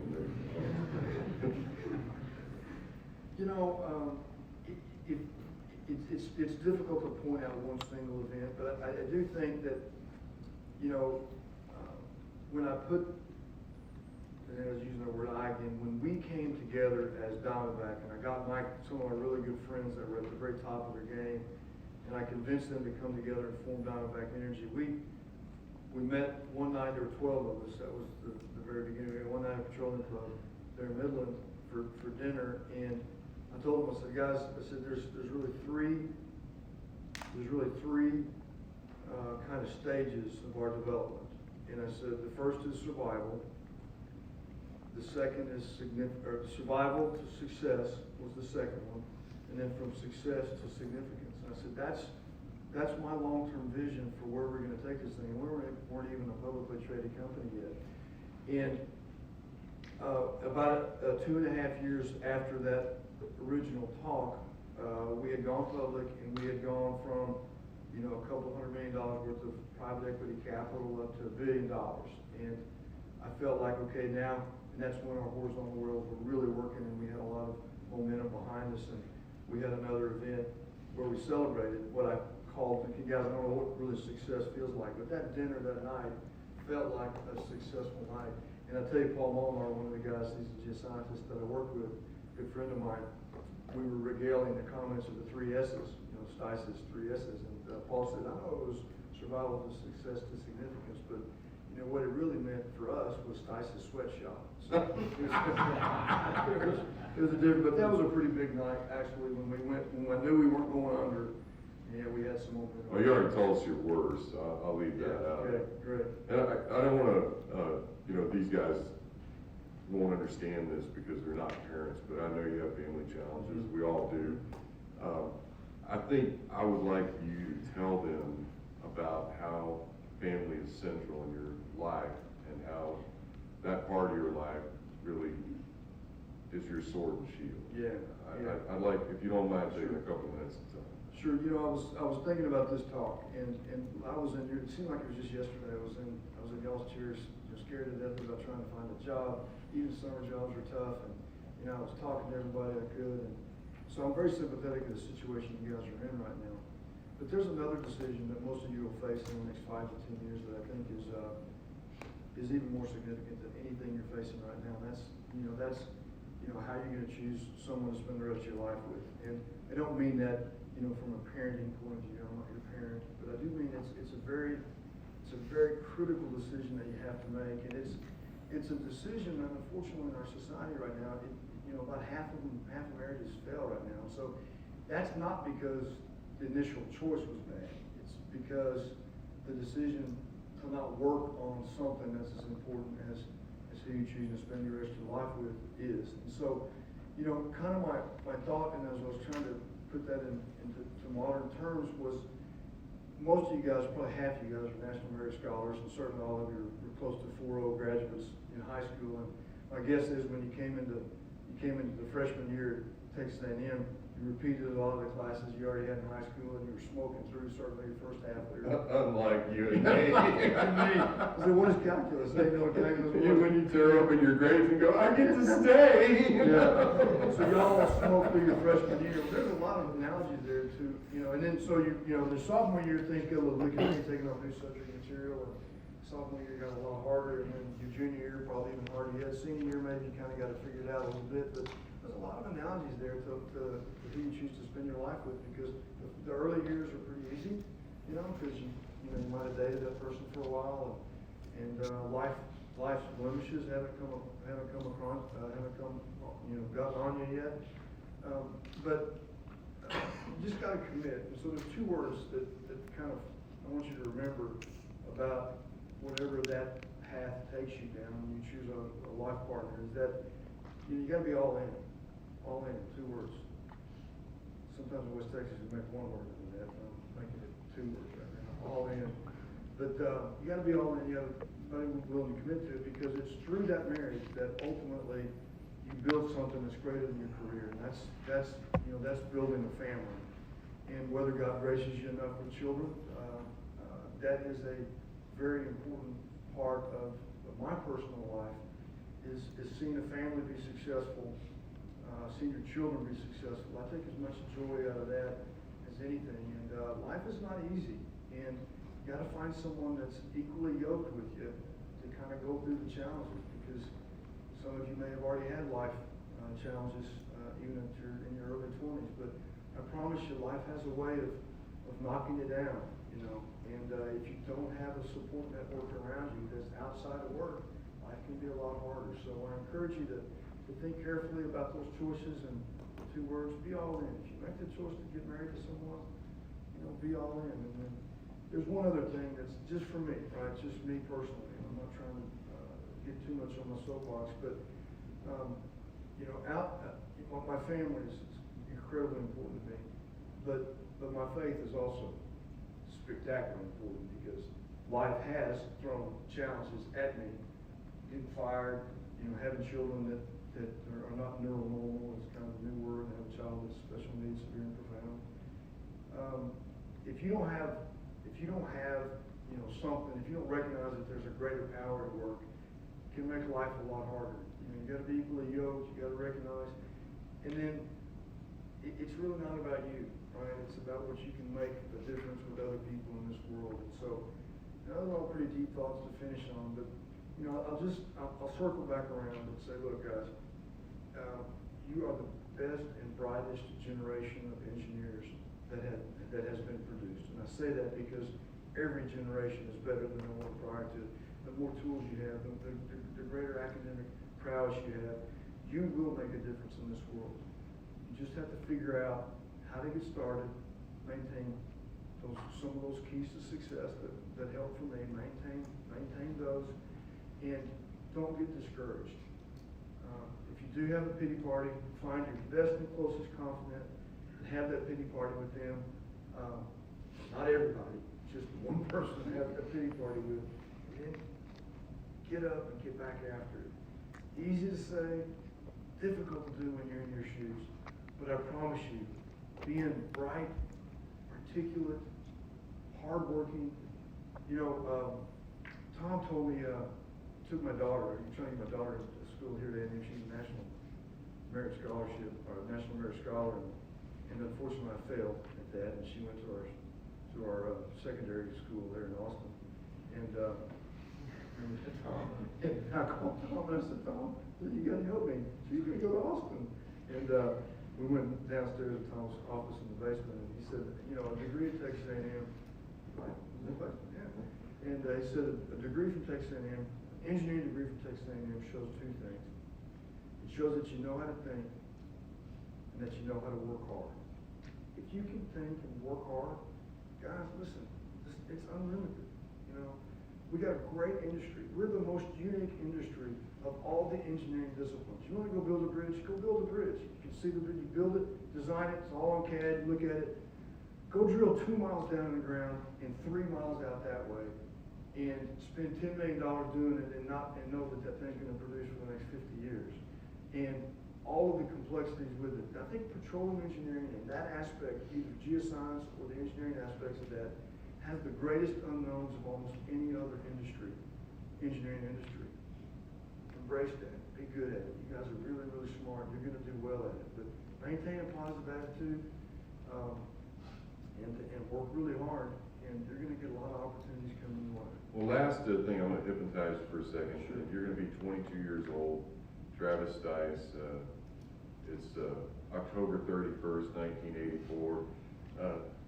It's difficult to point out one single event, but I do think that, when I put, and I was using the word I again, when we came together as Diamondback, and I got some of my really good friends that were at the very top of their game, and I convinced them to come together and form Diamondback Energy. We met one night, there were 12 of us, that was the very beginning. We had one night at Petroleum Club there in Midland for dinner, and I told them, I said, guys, there's really three kind of stages of our development. And I said, the first is survival. The second is survival to success was the second one. And then from success to significance. And I said, that's my long-term vision for where we're going to take this thing. And we weren't even a publicly traded company yet. And about 2.5 years after that original talk, we had gone public, and we had gone from a couple $100 million worth of private equity capital up to $1 billion. And I felt like, okay, now, and that's when our horizontal wells were really working, and we had a lot of momentum behind us. And we had another event where we celebrated what I called, and you guys don't know what really success feels like, but that dinner that night felt like a successful night. And I tell you, Paul Molnar, one of the guys, he's a geoscientist that I work with, a good friend of mine, we were regaling the comments of the 3 S's, Stice's 3 S's, and Paul said, I know it was survival to success to significance, but what it really meant for us was Stice's sweatshop. So it was a different, but that was a pretty big night, actually, when I knew we weren't going under. Yeah, we had some open. Well, you already told us your worst, so I'll leave that out. Okay, great. And I don't want to, these guys won't understand this because they're not parents, but I know you have family challenges. We all do. I think I would like you to tell them about how family is central in your life and how that part of your life really is your sword and shield. Yeah. I'd like, if you don't mind, taking a couple minutes to tell. Sure. I was thinking about this talk, and I was in your. It seemed like it was just yesterday. I was in y'all's chairs, scared to death about trying to find a job. Even summer jobs were tough, and I was talking to everybody I could, and so I'm very sympathetic to the situation you guys are in right now. But there's another decision that most of you will face in the next 5 to 10 years that I think is even more significant than anything you're facing right now. And that's how you're going to choose someone to spend the rest of your life with. And I don't mean that from a parenting point of view. I'm not your parent, but I do mean it's a very critical decision that you have to make, and it's a decision that unfortunately in our society right now, about half of marriages fail right now. So that's not because the initial choice was bad. It's because the decision to not work on something that's as important as who you choose to spend your rest of your life with is. And so, kind of my thought, and as I was trying to put that into modern terms, was most of you guys, probably half of you guys, are National Merit Scholars, and certainly all of you are close to 4.0 graduates in high school. And my guess is when you came into the freshman year at Texas A&M, you repeated a lot of the classes you already had in high school, and you were smoking through certainly your first half there. Unlike you and me. I said, what is calculus? They know what calculus was. When you tear up in your grades and go, I get to stay. Yeah. So y'all smoked through your freshman year. There's a lot of analogies there too, and then so the sophomore year things get a little wicked, you're taking off new subject material, and sophomore year got a lot harder, and then your junior year probably even harder yet. Senior year maybe you kind of got to figure it out a little bit, but there's a lot of analogies there to who you choose to spend your life with, because the early years are pretty easy, because you might have dated that person for a while, and life's blemishes haven't gotten on you yet, but you just got to commit. And so there's 2 words that kind of I want you to remember about whatever that path takes you down when you choose a life partner, is that you gotta be all in, 2 words. Sometimes in West Texas we make 1 word of that, I'm making it 2 words right now, all in. But you gotta be all in, you gotta be willing to commit to it, because it's through that marriage that ultimately you build something that's greater than your career, and that's building a family. And whether God graces you enough with children, that is a very important part of my personal life, is seeing a family be successful, seeing your children be successful. I take as much joy out of that as anything. And life is not easy, and you got to find someone that's equally yoked with you to kind of go through the challenges, because some of you may have already had life challenges even in your early 20s, but I promise you, life has a way of knocking you down, you know. And if you don't have a support network around you that's outside of work, life can be a lot harder. So I encourage you to think carefully about those choices, and the 2 words, be all in. If you make the choice to get married to someone, you know, be all in. And then there's one other thing that's just for me, right? Just me personally. I'm not trying to get too much on my soapbox, but you know, my family is incredibly important to me, but my faith is also spectacularly important, because life has thrown challenges at me. Getting fired, you know, having children that are not neuronormal is kind of a new word. I have a child with special needs, severe and profound. If you don't have, you know, something, if you don't recognize that there's a greater power at work, it can make life a lot harder. You know, you got to be equally yoked. You got to recognize, and then it's really not about you, right? It's about what you can make a difference with other people in this world. And so, those are all pretty deep thoughts to finish on, but you know, I'll circle back around and say, look, guys, you are the best and brightest generation of engineers that has been produced. And I say that because every generation is better than the one prior to it. The more tools you have, the greater academic prowess you have, you will make a difference in this world. You just have to figure out how to get started, maintain some of those keys to success that help for me, maintain those, and don't get discouraged. If you do have a pity party, find your best and closest confidant and have that pity party with them. Not everybody, just one person to have a pity party with, and then get up and get back after it. Easy to say, difficult to do when you're in your shoes, but I promise you, being bright, articulate, hardworking. You know, Tom told me, took my daughter, I'm trying to get my daughter to school here today, and she's a National Merit Scholarship, or National Merit Scholar, and unfortunately I failed at that, and she went to our secondary school there in Austin. And Tom, I called Tom and I said, Tom, you gotta help me. She's gonna go to Austin. And we went downstairs to Tom's office in the basement, and he said, you know, a degree at Texas A&M, right? Yeah. And he said a degree from Texas A&M, engineering degree from Texas A&M shows 2 things. It shows that you know how to think and that you know how to work hard. If you can think and work hard, guys, listen, it's unlimited. You know, we got a great industry. We're the most unique industry of all the engineering disciplines. You want to go build a bridge? Go build a bridge. You can see the bridge, you build it, design it, it's all on CAD, you look at it. Go drill 2 miles down in the ground and 3 miles out that way, and spend $10 million doing it and know that thing's going to produce for the next 50 years. And all of the complexities with it. I think petroleum engineering and that aspect, either geoscience or the engineering aspects of that, has the greatest unknowns of almost any other industry, engineering industry. Embrace that. Be good at it. You guys are really, really smart. You're going to do well at it. But maintain a positive attitude and work really hard, and you're going to get a lot of opportunities coming your way. Well, last thing, I'm going to hypnotize for a second. Sure. You're going to be 22 years old. Travis Stice, it's October 31st, 1984.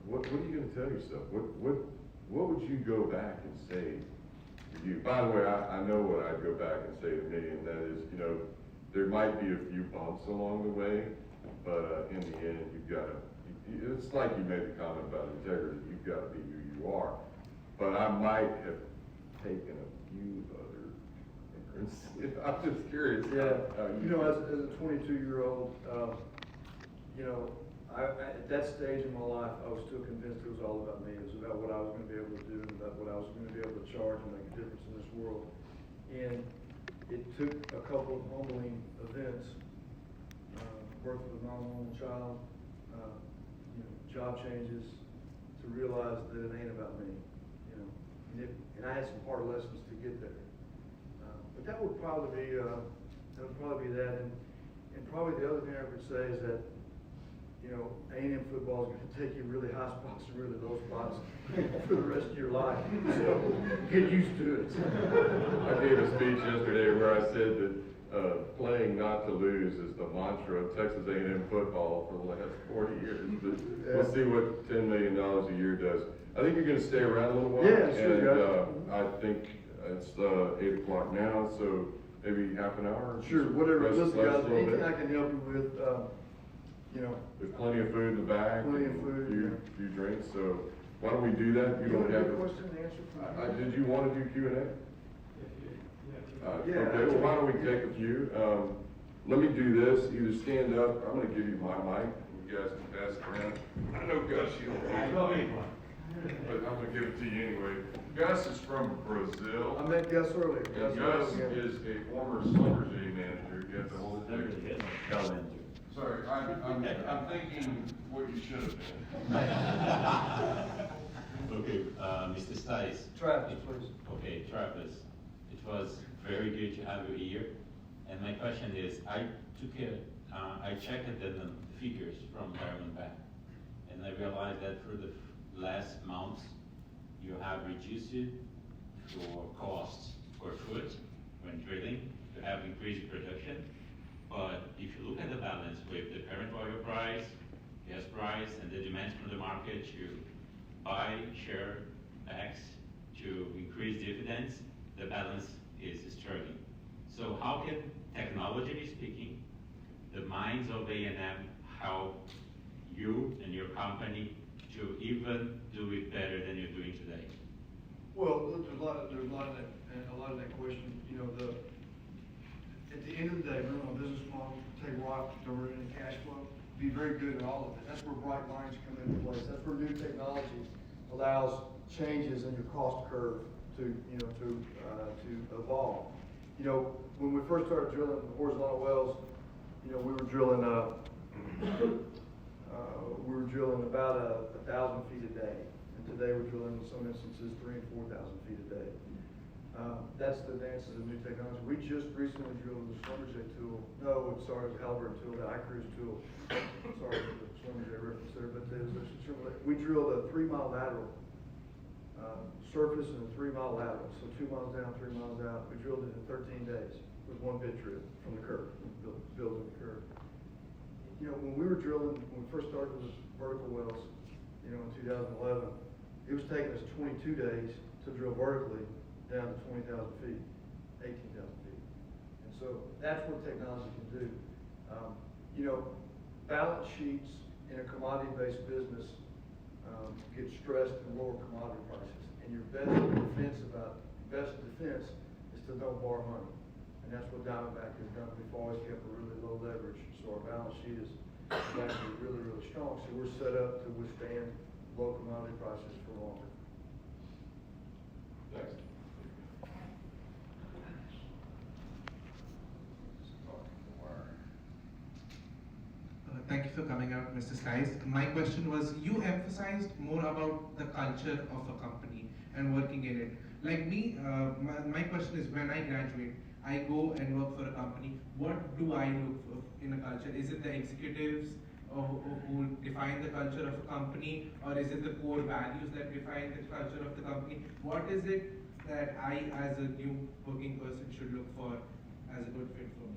What are you going to tell yourself? What would you go back and say to you? By the way, I know what I'd go back and say to me, and that is, you know, there might be a few bumps along the way, but in the end, you've got to, it's like you made the comment about integrity, you've got to be who you are. but I might have taken a few other ignorance. I'm just curious. Yeah, how you know, as a 22-year-old, you know, at that stage in my life, I was still convinced it was all about me. It was about what I was going to be able to do, and about what I was going to be able to charge and make a difference in this world. And it took a couple of humbling events, birth of a non-normal child, you know, job changes, to realize that it ain't about me, you know. And I had some hard lessons to get there. But that would probably be that. And probably the other thing I would say is that, you know, A&M football is going to take you really high spots and really low spots for the rest of your life. So get used to it. I gave a speech yesterday where I said that playing not to lose is the mantra of Texas A&M football for the last 40 years. But we'll see what $10 million a year does. I think you're going to stay around a little while. Yeah, sure. And I think it's 8 o'clock now, so maybe half an hour. Sure, whatever. Rest- Listen, rest guys, a little anything bit. I can help you with, you know. There's plenty of food in the back. Plenty of and food, a few drinks, so why don't we do that? You don't want a have good question and answer from me? Did you want to do Q&A? Yeah. Okay, well, why don't we take a few? Let me do this, either stand up, I'm gonna give you my mic, and you guys can pass it around. I know Gus, you don't want it, but I'm gonna give it to you anyway. Gus is from Brazil. I met Gus earlier. And Gus is a former Schlumberger manager. You have to hold it there. Sorry, I'm thinking what you should have been. Okay, Mr. Stice. Travis, please. Okay, Travis, it was very good to have you here. And my question is, I checked the figures from Diamondback, and I realized that for the last months, you have reduced your costs per foot when drilling to have increased production. But if you look at the balance with the current oil price, gas price, and the demands from the market to buy share X to increase dividends, the balance is struggling. So how can, technologically speaking, the minds of A&M help you and your company to even do it better than you're doing today? Well, look, there's a lot of that question. You know, at the end of the day, we're on a business model, take rock, convert it into cash flow, be very good at all of it. That's where bright lines come into place. That's where new technology allows changes in your cost curve to evolve. You know, when we first started drilling horizontal wells, you know, we were drilling about 1,000 feet a day, and today we're drilling in some instances 3,000 and 4,000 feet a day. That's the advances of new technology. We just recently drilled the Schlumberger tool. No, I'm sorry, the Halliburton tool, the iCruise tool. Sorry for the Schlumberger reference there, but we drilled a 3-mile lateral, surface and a 3-mile lateral. So 2 miles down, 3 miles out. We drilled it in 13 days with 1 bit trip from the curve, building the curve. You know, when we were drilling, when we first started with vertical wells, you know, in 2011, it was taking us 22 days to drill vertically down to 20,000 feet, 18,000 feet. And so that's what technology can do. You know, balance sheets in a commodity-based business get stressed in lower commodity prices. And your best defense is to don't borrow money. And that's what Diamondback has done. We've always kept a really low leverage, so our balance sheet is actually really, really strong. So we're set up to withstand low commodity prices for longer. Next. Thank you for coming out, Mr. Stice. My question was, you emphasized more about the culture of a company and working in it. Like me, my question is, when I graduate, I go and work for a company, what do I look for in a culture? Is it the executives who define the culture of a company, or is it the core values that define the culture of the company? What is it that I, as a new working person, should look for as a good fit for me?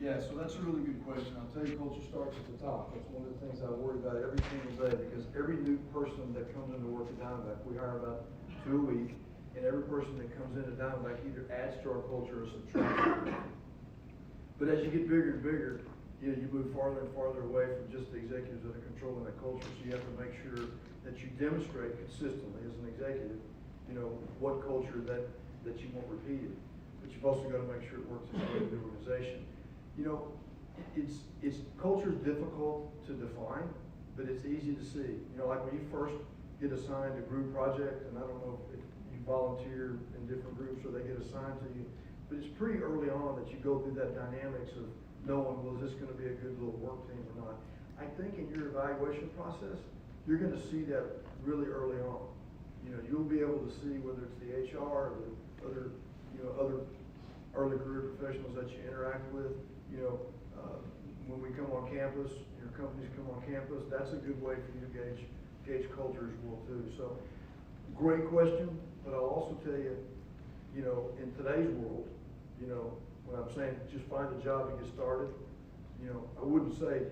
Yeah, so that's a really good question. I'll tell you, culture starts at the top. That's one of the things I worry about every single day, because every new person that comes into work at Diamondback, we hire about 2 a week, and every person that comes into Diamondback either adds to our culture or subtracts. But as you get bigger and bigger, you know, you move farther and farther away from just the executives that are controlling that culture. So you have to make sure that you demonstrate consistently as an executive, you know, what culture that you want repeated. But you've also got to make sure it works inside the organization. You know, culture is difficult to define, but it's easy to see. You know, like when you first get assigned a group project, and I don't know if you volunteer in different groups or they get assigned to you, but it's pretty early on that you go through that dynamics of knowing, well, is this going to be a good little work team or not? I think in your evaluation process, you're going to see that really early on. You know, you'll be able to see whether it's the HR or the other, you know, other early career professionals that you interact with. You know, when we come on campus, your companies come on campus, that's a good way for you to gauge culture as well too. So, great question, but I'll also tell you, you know, in today's world, you know, when I'm saying just find a job and get started, you know, I wouldn't say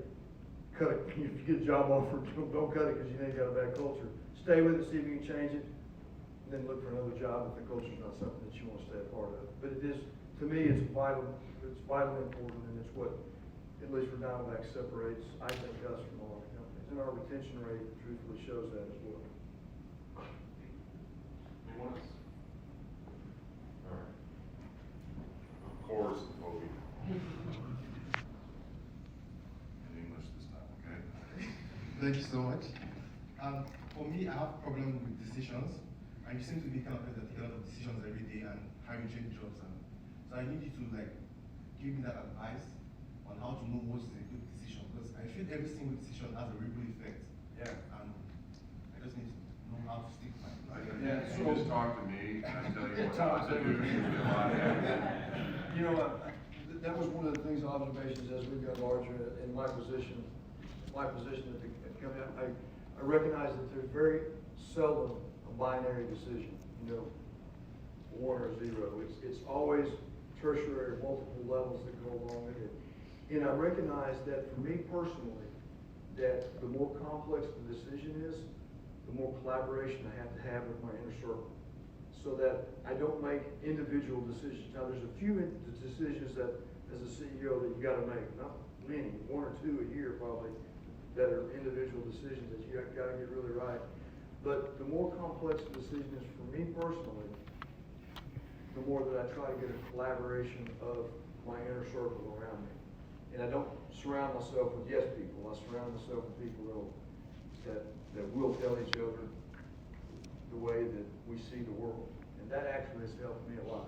cut it. If you get a job offer, don't cut it because you know you got a bad culture. Stay with it, see if you can change it, and then look for another job if the culture's not something that you want to stay a part of. But it is, to me, it's vitally important, and it's what, at least for Diamondback, separates, I think, us from all other companies. And our retention rate truthfully shows that as well. Anyone else? All right. Of course, Obi. In English this time, okay? Thank you so much. For me, I have problem with decisions, and you seem to be kind of person that take a lot of decisions every day and how you change jobs. And so I need you to like give me that advice on how to know what is a good decision, because I feel every single decision has a ripple effect. Yeah. And I just need to know how to stick my. Yeah, You just talk to me, and I tell you what not to do, you'll be a lot happier. You know, that was one of the things, observations as we got larger in my position at the company. I recognize that there's very seldom a binary decision, you know, 1 or 0. It's always tertiary, multiple levels that go along with it. And I recognize that for me personally, that the more complex the decision is, the more collaboration I have to have with my inner circle, so that I don't make individual decisions. Now, there's a few decisions that, as a CEO, that you got to make. Not many, 1 or 2 a year probably, that are individual decisions that you got to get really right. But the more complex the decision is for me personally, the more that I try to get a collaboration of my inner circle around me. And I don't surround myself with yes people. I surround myself with people that will tell each other the way that we see the world. And that actually has helped me a lot.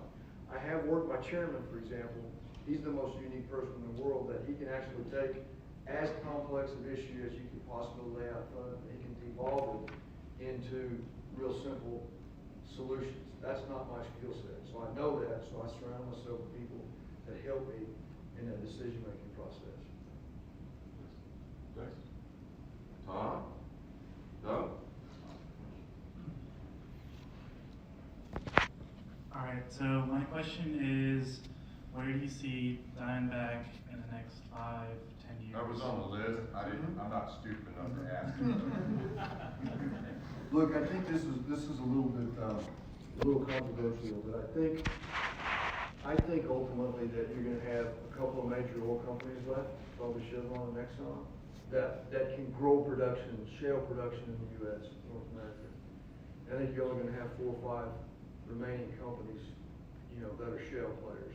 I have worked, my chairman, for example, he's the most unique person in the world, that he can actually take as complex an issue as you could possibly lay out front of him. He can devolve it into real simple solutions. That's not my skill set. So I know that, so I surround myself with people that help me in that decision-making process. Thanks. Tom? Doug? All right, so my question is, where do you see Diamondback in the next 5, 10 years? That was on the list. I'm not stupid enough to ask. Look, I think this is a little bit a little controversial, but I think ultimately that you're going to have a couple of major oil companies left, probably Chevron and Exxon, that can grow production, shale production in the U.S., North America. I think you're only going to have 4 or 5 remaining companies, you know, that are shale players.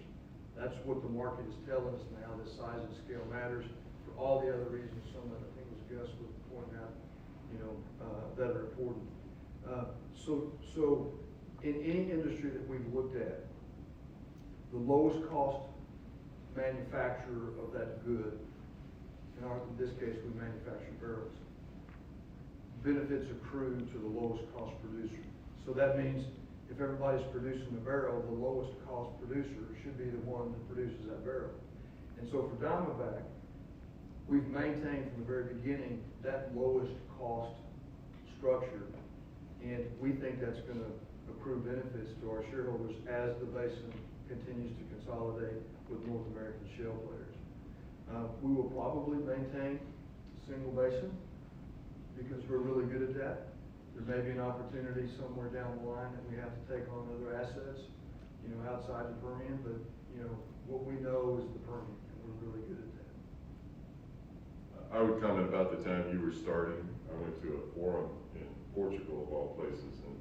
That's what the market is telling us now, that size and scale matters for all the other reasons, some that I think was Gus was pointing out, you know, that are important. So in any industry that we've looked at, the lowest cost manufacturer of that good, in this case we manufacture barrels, benefits accrue to the lowest cost producer. So that means if everybody's producing a barrel, the lowest cost producer should be the one that produces that barrel. And so for Diamondback, we've maintained from the very beginning that lowest cost structure, and we think that's going to accrue benefits to our shareholders as the basin continues to consolidate with North American shale players. We will probably maintain single basin because we're really good at that. There may be an opportunity somewhere down the line that we have to take on other assets, you know, outside the Permian, but you know, what we know is the Permian, and we're really good at that. I would comment about the time you were starting. I went to a forum in Portugal of all places, and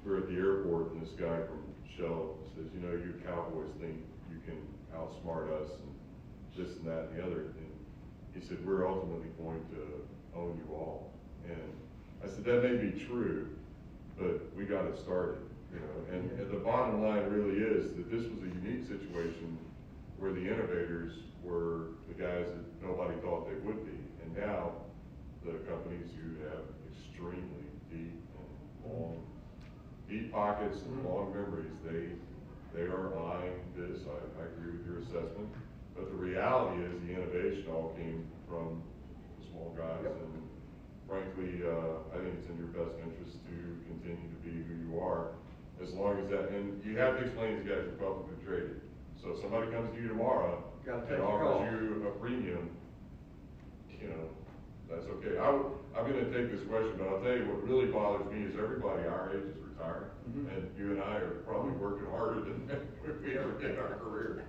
we're at the airport, and this guy from Shell says, you know, you cowboys think you can outsmart us, and this and that and the other, and he said, we're ultimately going to own you all. And I said, that may be true, but we got it started, you know, and the bottom line really is that this was a unique situation where the innovators were the guys that nobody thought they would be. And now, the companies who have extremely deep and long, deep pockets and long memories, they are eyeing this. I agree with your assessment. But the reality is the innovation all came from the small guys. Yep. And frankly, I think it's in your best interest to continue to be who you are, as long as that, and you have to explain to these guys you're publicly traded. So if somebody comes to you tomorrow Gotta take and the call. offers you a premium, you know, that's okay. I'm gonna take this question, but I'll tell you what really bothers me is everybody our age is retiring, and you and I are probably working harder than we ever did in our career.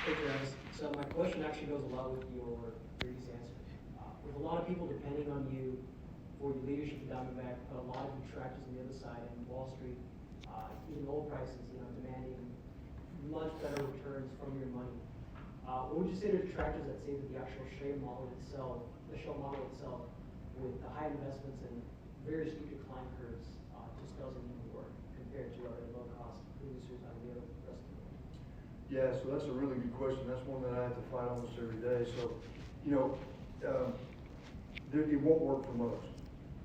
Hey guys, so my question actually goes a lot with your previous answer. With a lot of people depending on you for your leadership at Diamondback, but a lot of detractors on the other side and Wall Street, even oil prices, demanding much better returns from your money. What would you say to detractors that say that the actual shale model itself, with the high investments and very steep decline curves, just doesn't even work compared to other low-cost producers out of the rest of the world? Yeah, so that's a really good question. That's one that I have to fight almost every day. So, it won't work for most.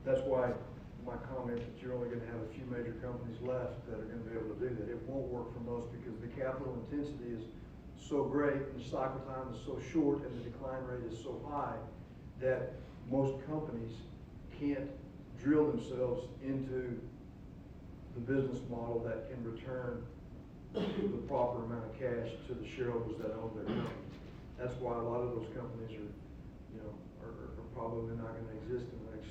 That's why my comment that you're only gonna have a few major companies left that are gonna be able to do that. It won't work for most because the capital intensity is so great and the cycle time is so short and the decline rate is so high that most companies can't drill themselves into the business model that can return the proper amount of cash to the shareholders that own their company. That's why a lot of those companies are probably not gonna exist in the next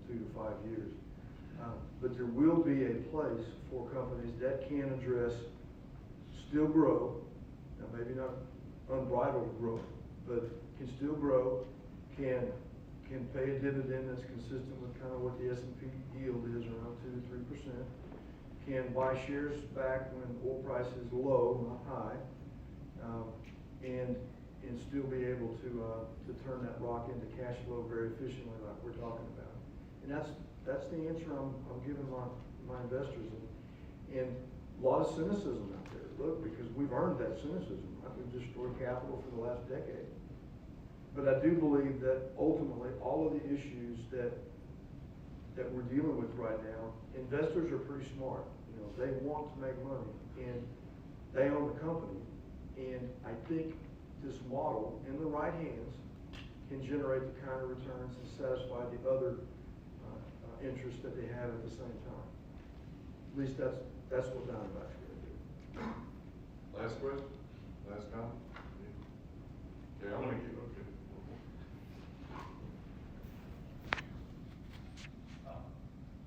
2 to 5 years. But there will be a place for companies that can address, still grow, now maybe not unbridled growth, but can still grow, can pay a dividend that's consistent with kind of what the S&P yield is, around 2 to 3%, can buy shares back when oil price is low, not high, and still be able to turn that rock into cash flow very efficiently like we're talking about. And that's the answer I'm giving my investors. And a lot of cynicism out there. Look, because we've earned that cynicism. Right? We've destroyed capital for the last decade. But I do believe that ultimately all of the issues that we're dealing with right now, investors are pretty smart. They want to make money and they own the company. And I think this model in the right hands can generate the kind of returns and satisfy the other interests that they have at the same time. At least that's what Diamondback's going to do. Last question? Last comment? Yeah, I'm gonna keep, okay.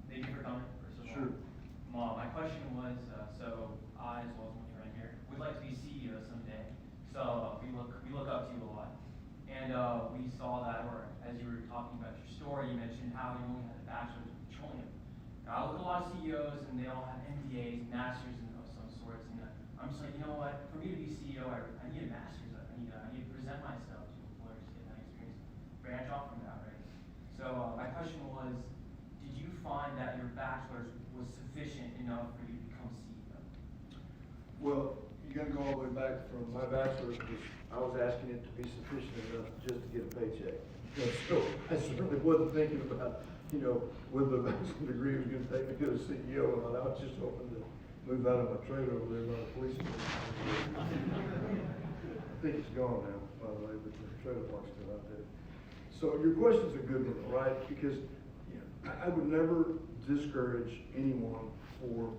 Thank you for coming, first of all. Sure. My question was, so I, as well as my friend here, would like to be CEO someday. So we look up to you a lot. And we saw that, or as you were talking about your story, you mentioned how you only had a bachelor's in petroleum. Now, I look at a lot of CEOs and they all have MBAs, masters of some sorts, and I'm just like, you know what, for me to be CEO, I need a master's. I need to present myself to employers, get that experience, branch off from that, right? So my question was, did you find that your bachelor's was sufficient enough for you to become CEO? Well, you gotta go all the way back from my bachelor's, because I was asking it to be sufficient enough just to get a paycheck. So I certainly wasn't thinking about, whether the bachelor's degree was gonna take me to a CEO or not. I was just hoping to move out of my trailer over there by the police station. I think it's gone now, by the way, but the trailer park's still out there. So your question's a good one, right? Because I would never discourage anyone for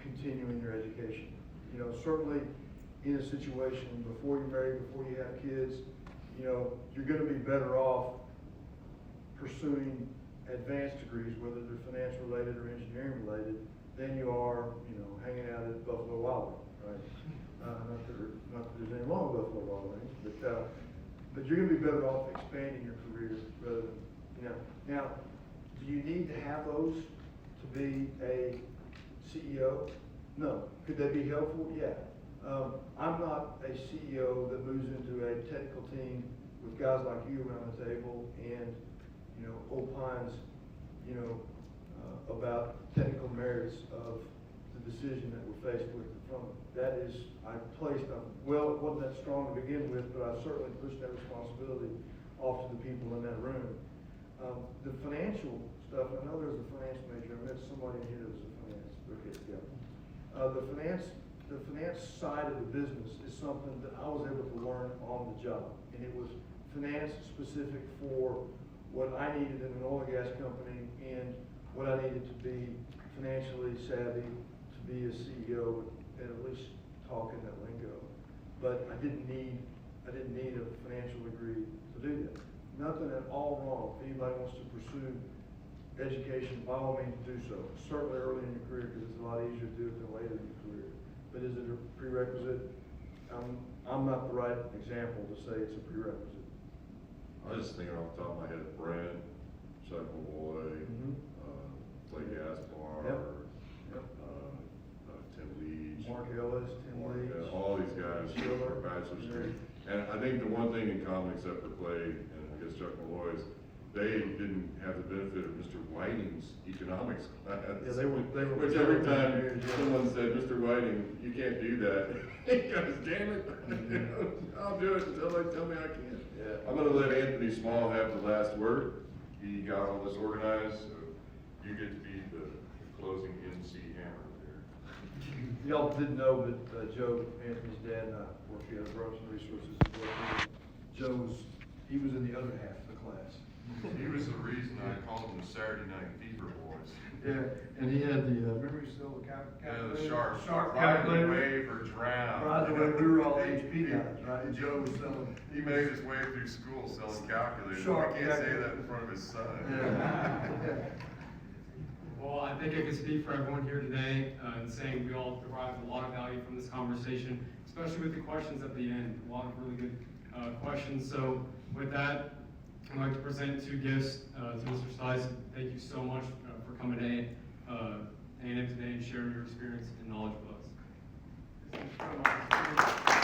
continuing their education. Certainly in a situation before you're married, before you have kids, you're gonna be better off pursuing advanced degrees, whether they're finance related or engineering related, than you are, hanging out at Buffalo Wild Wings, right? Not that there's anything wrong with Buffalo Wild Wings, but But you're gonna be better off expanding your career rather than, you know. Now, do you need to have those to be a CEO? No. Could they be helpful? Yeah. I'm not a CEO that moves into a technical team with guys like you around the table and, you know, opines, you know, about technical merits of the decision that we're faced with from it. That is, well, it wasn't that strong to begin with, but I certainly pushed that responsibility off to the people in that room. The financial stuff, I know there's a finance major, I met somebody in here that was a finance, okay, yeah. The finance side of the business is something that I was able to learn on the job. And it was finance specific for what I needed in an oil and gas company and what I needed to be financially savvy to be a CEO and at least talk in that lingo. But I didn't need a financial degree to do that. Nothing at all wrong. If anybody wants to pursue education, by all means do so. Certainly early in your career, because it's a lot easier to do it than later in your career. But is it a prerequisite? I'm not the right example to say it's a prerequisite. I was just thinking off the top of my head, Brad, Chuck Malloy, Clay Gaspar, Yep. Tim Leach. Mark Ellis, Tim Leach. All these guys Schiller. are bachelor's degree. And I think the one thing in common, except for Clay and I guess Chuck Malloy, is they didn't have the benefit of Mr. Whiting's economics class. Yeah, they were. Which every time someone said, Mr. Whiting, you can't do that, he goes, damn it, I'll do it until they tell me I can't. Yeah. I'm gonna let Anthony Small have the last word. He got all this organized, so you get to be the closing NC hammer there. Y'all didn't know, but Joe, Anthony's dad, and I work together, Brunson Resources. He was in the other half of the class. He was the reason I called them the Saturday Night Fever Boys. Yeah, and he had the, remember he still the calculator? The sharp ride the calculator. wave or drown. Right the way we were all HP guys, right? And Joe was selling. He made his way through school selling calculators. Sharp I can't say calculator. that in front of his son. Yeah. Well, I think I can speak for everyone here today in saying we all derived a lot of value from this conversation, especially with the questions at the end. A lot of really good questions. So with that, I'd like to present two gifts to Mr. Stice. Thank you so much for coming today, A&M today and sharing your experience and knowledge with us.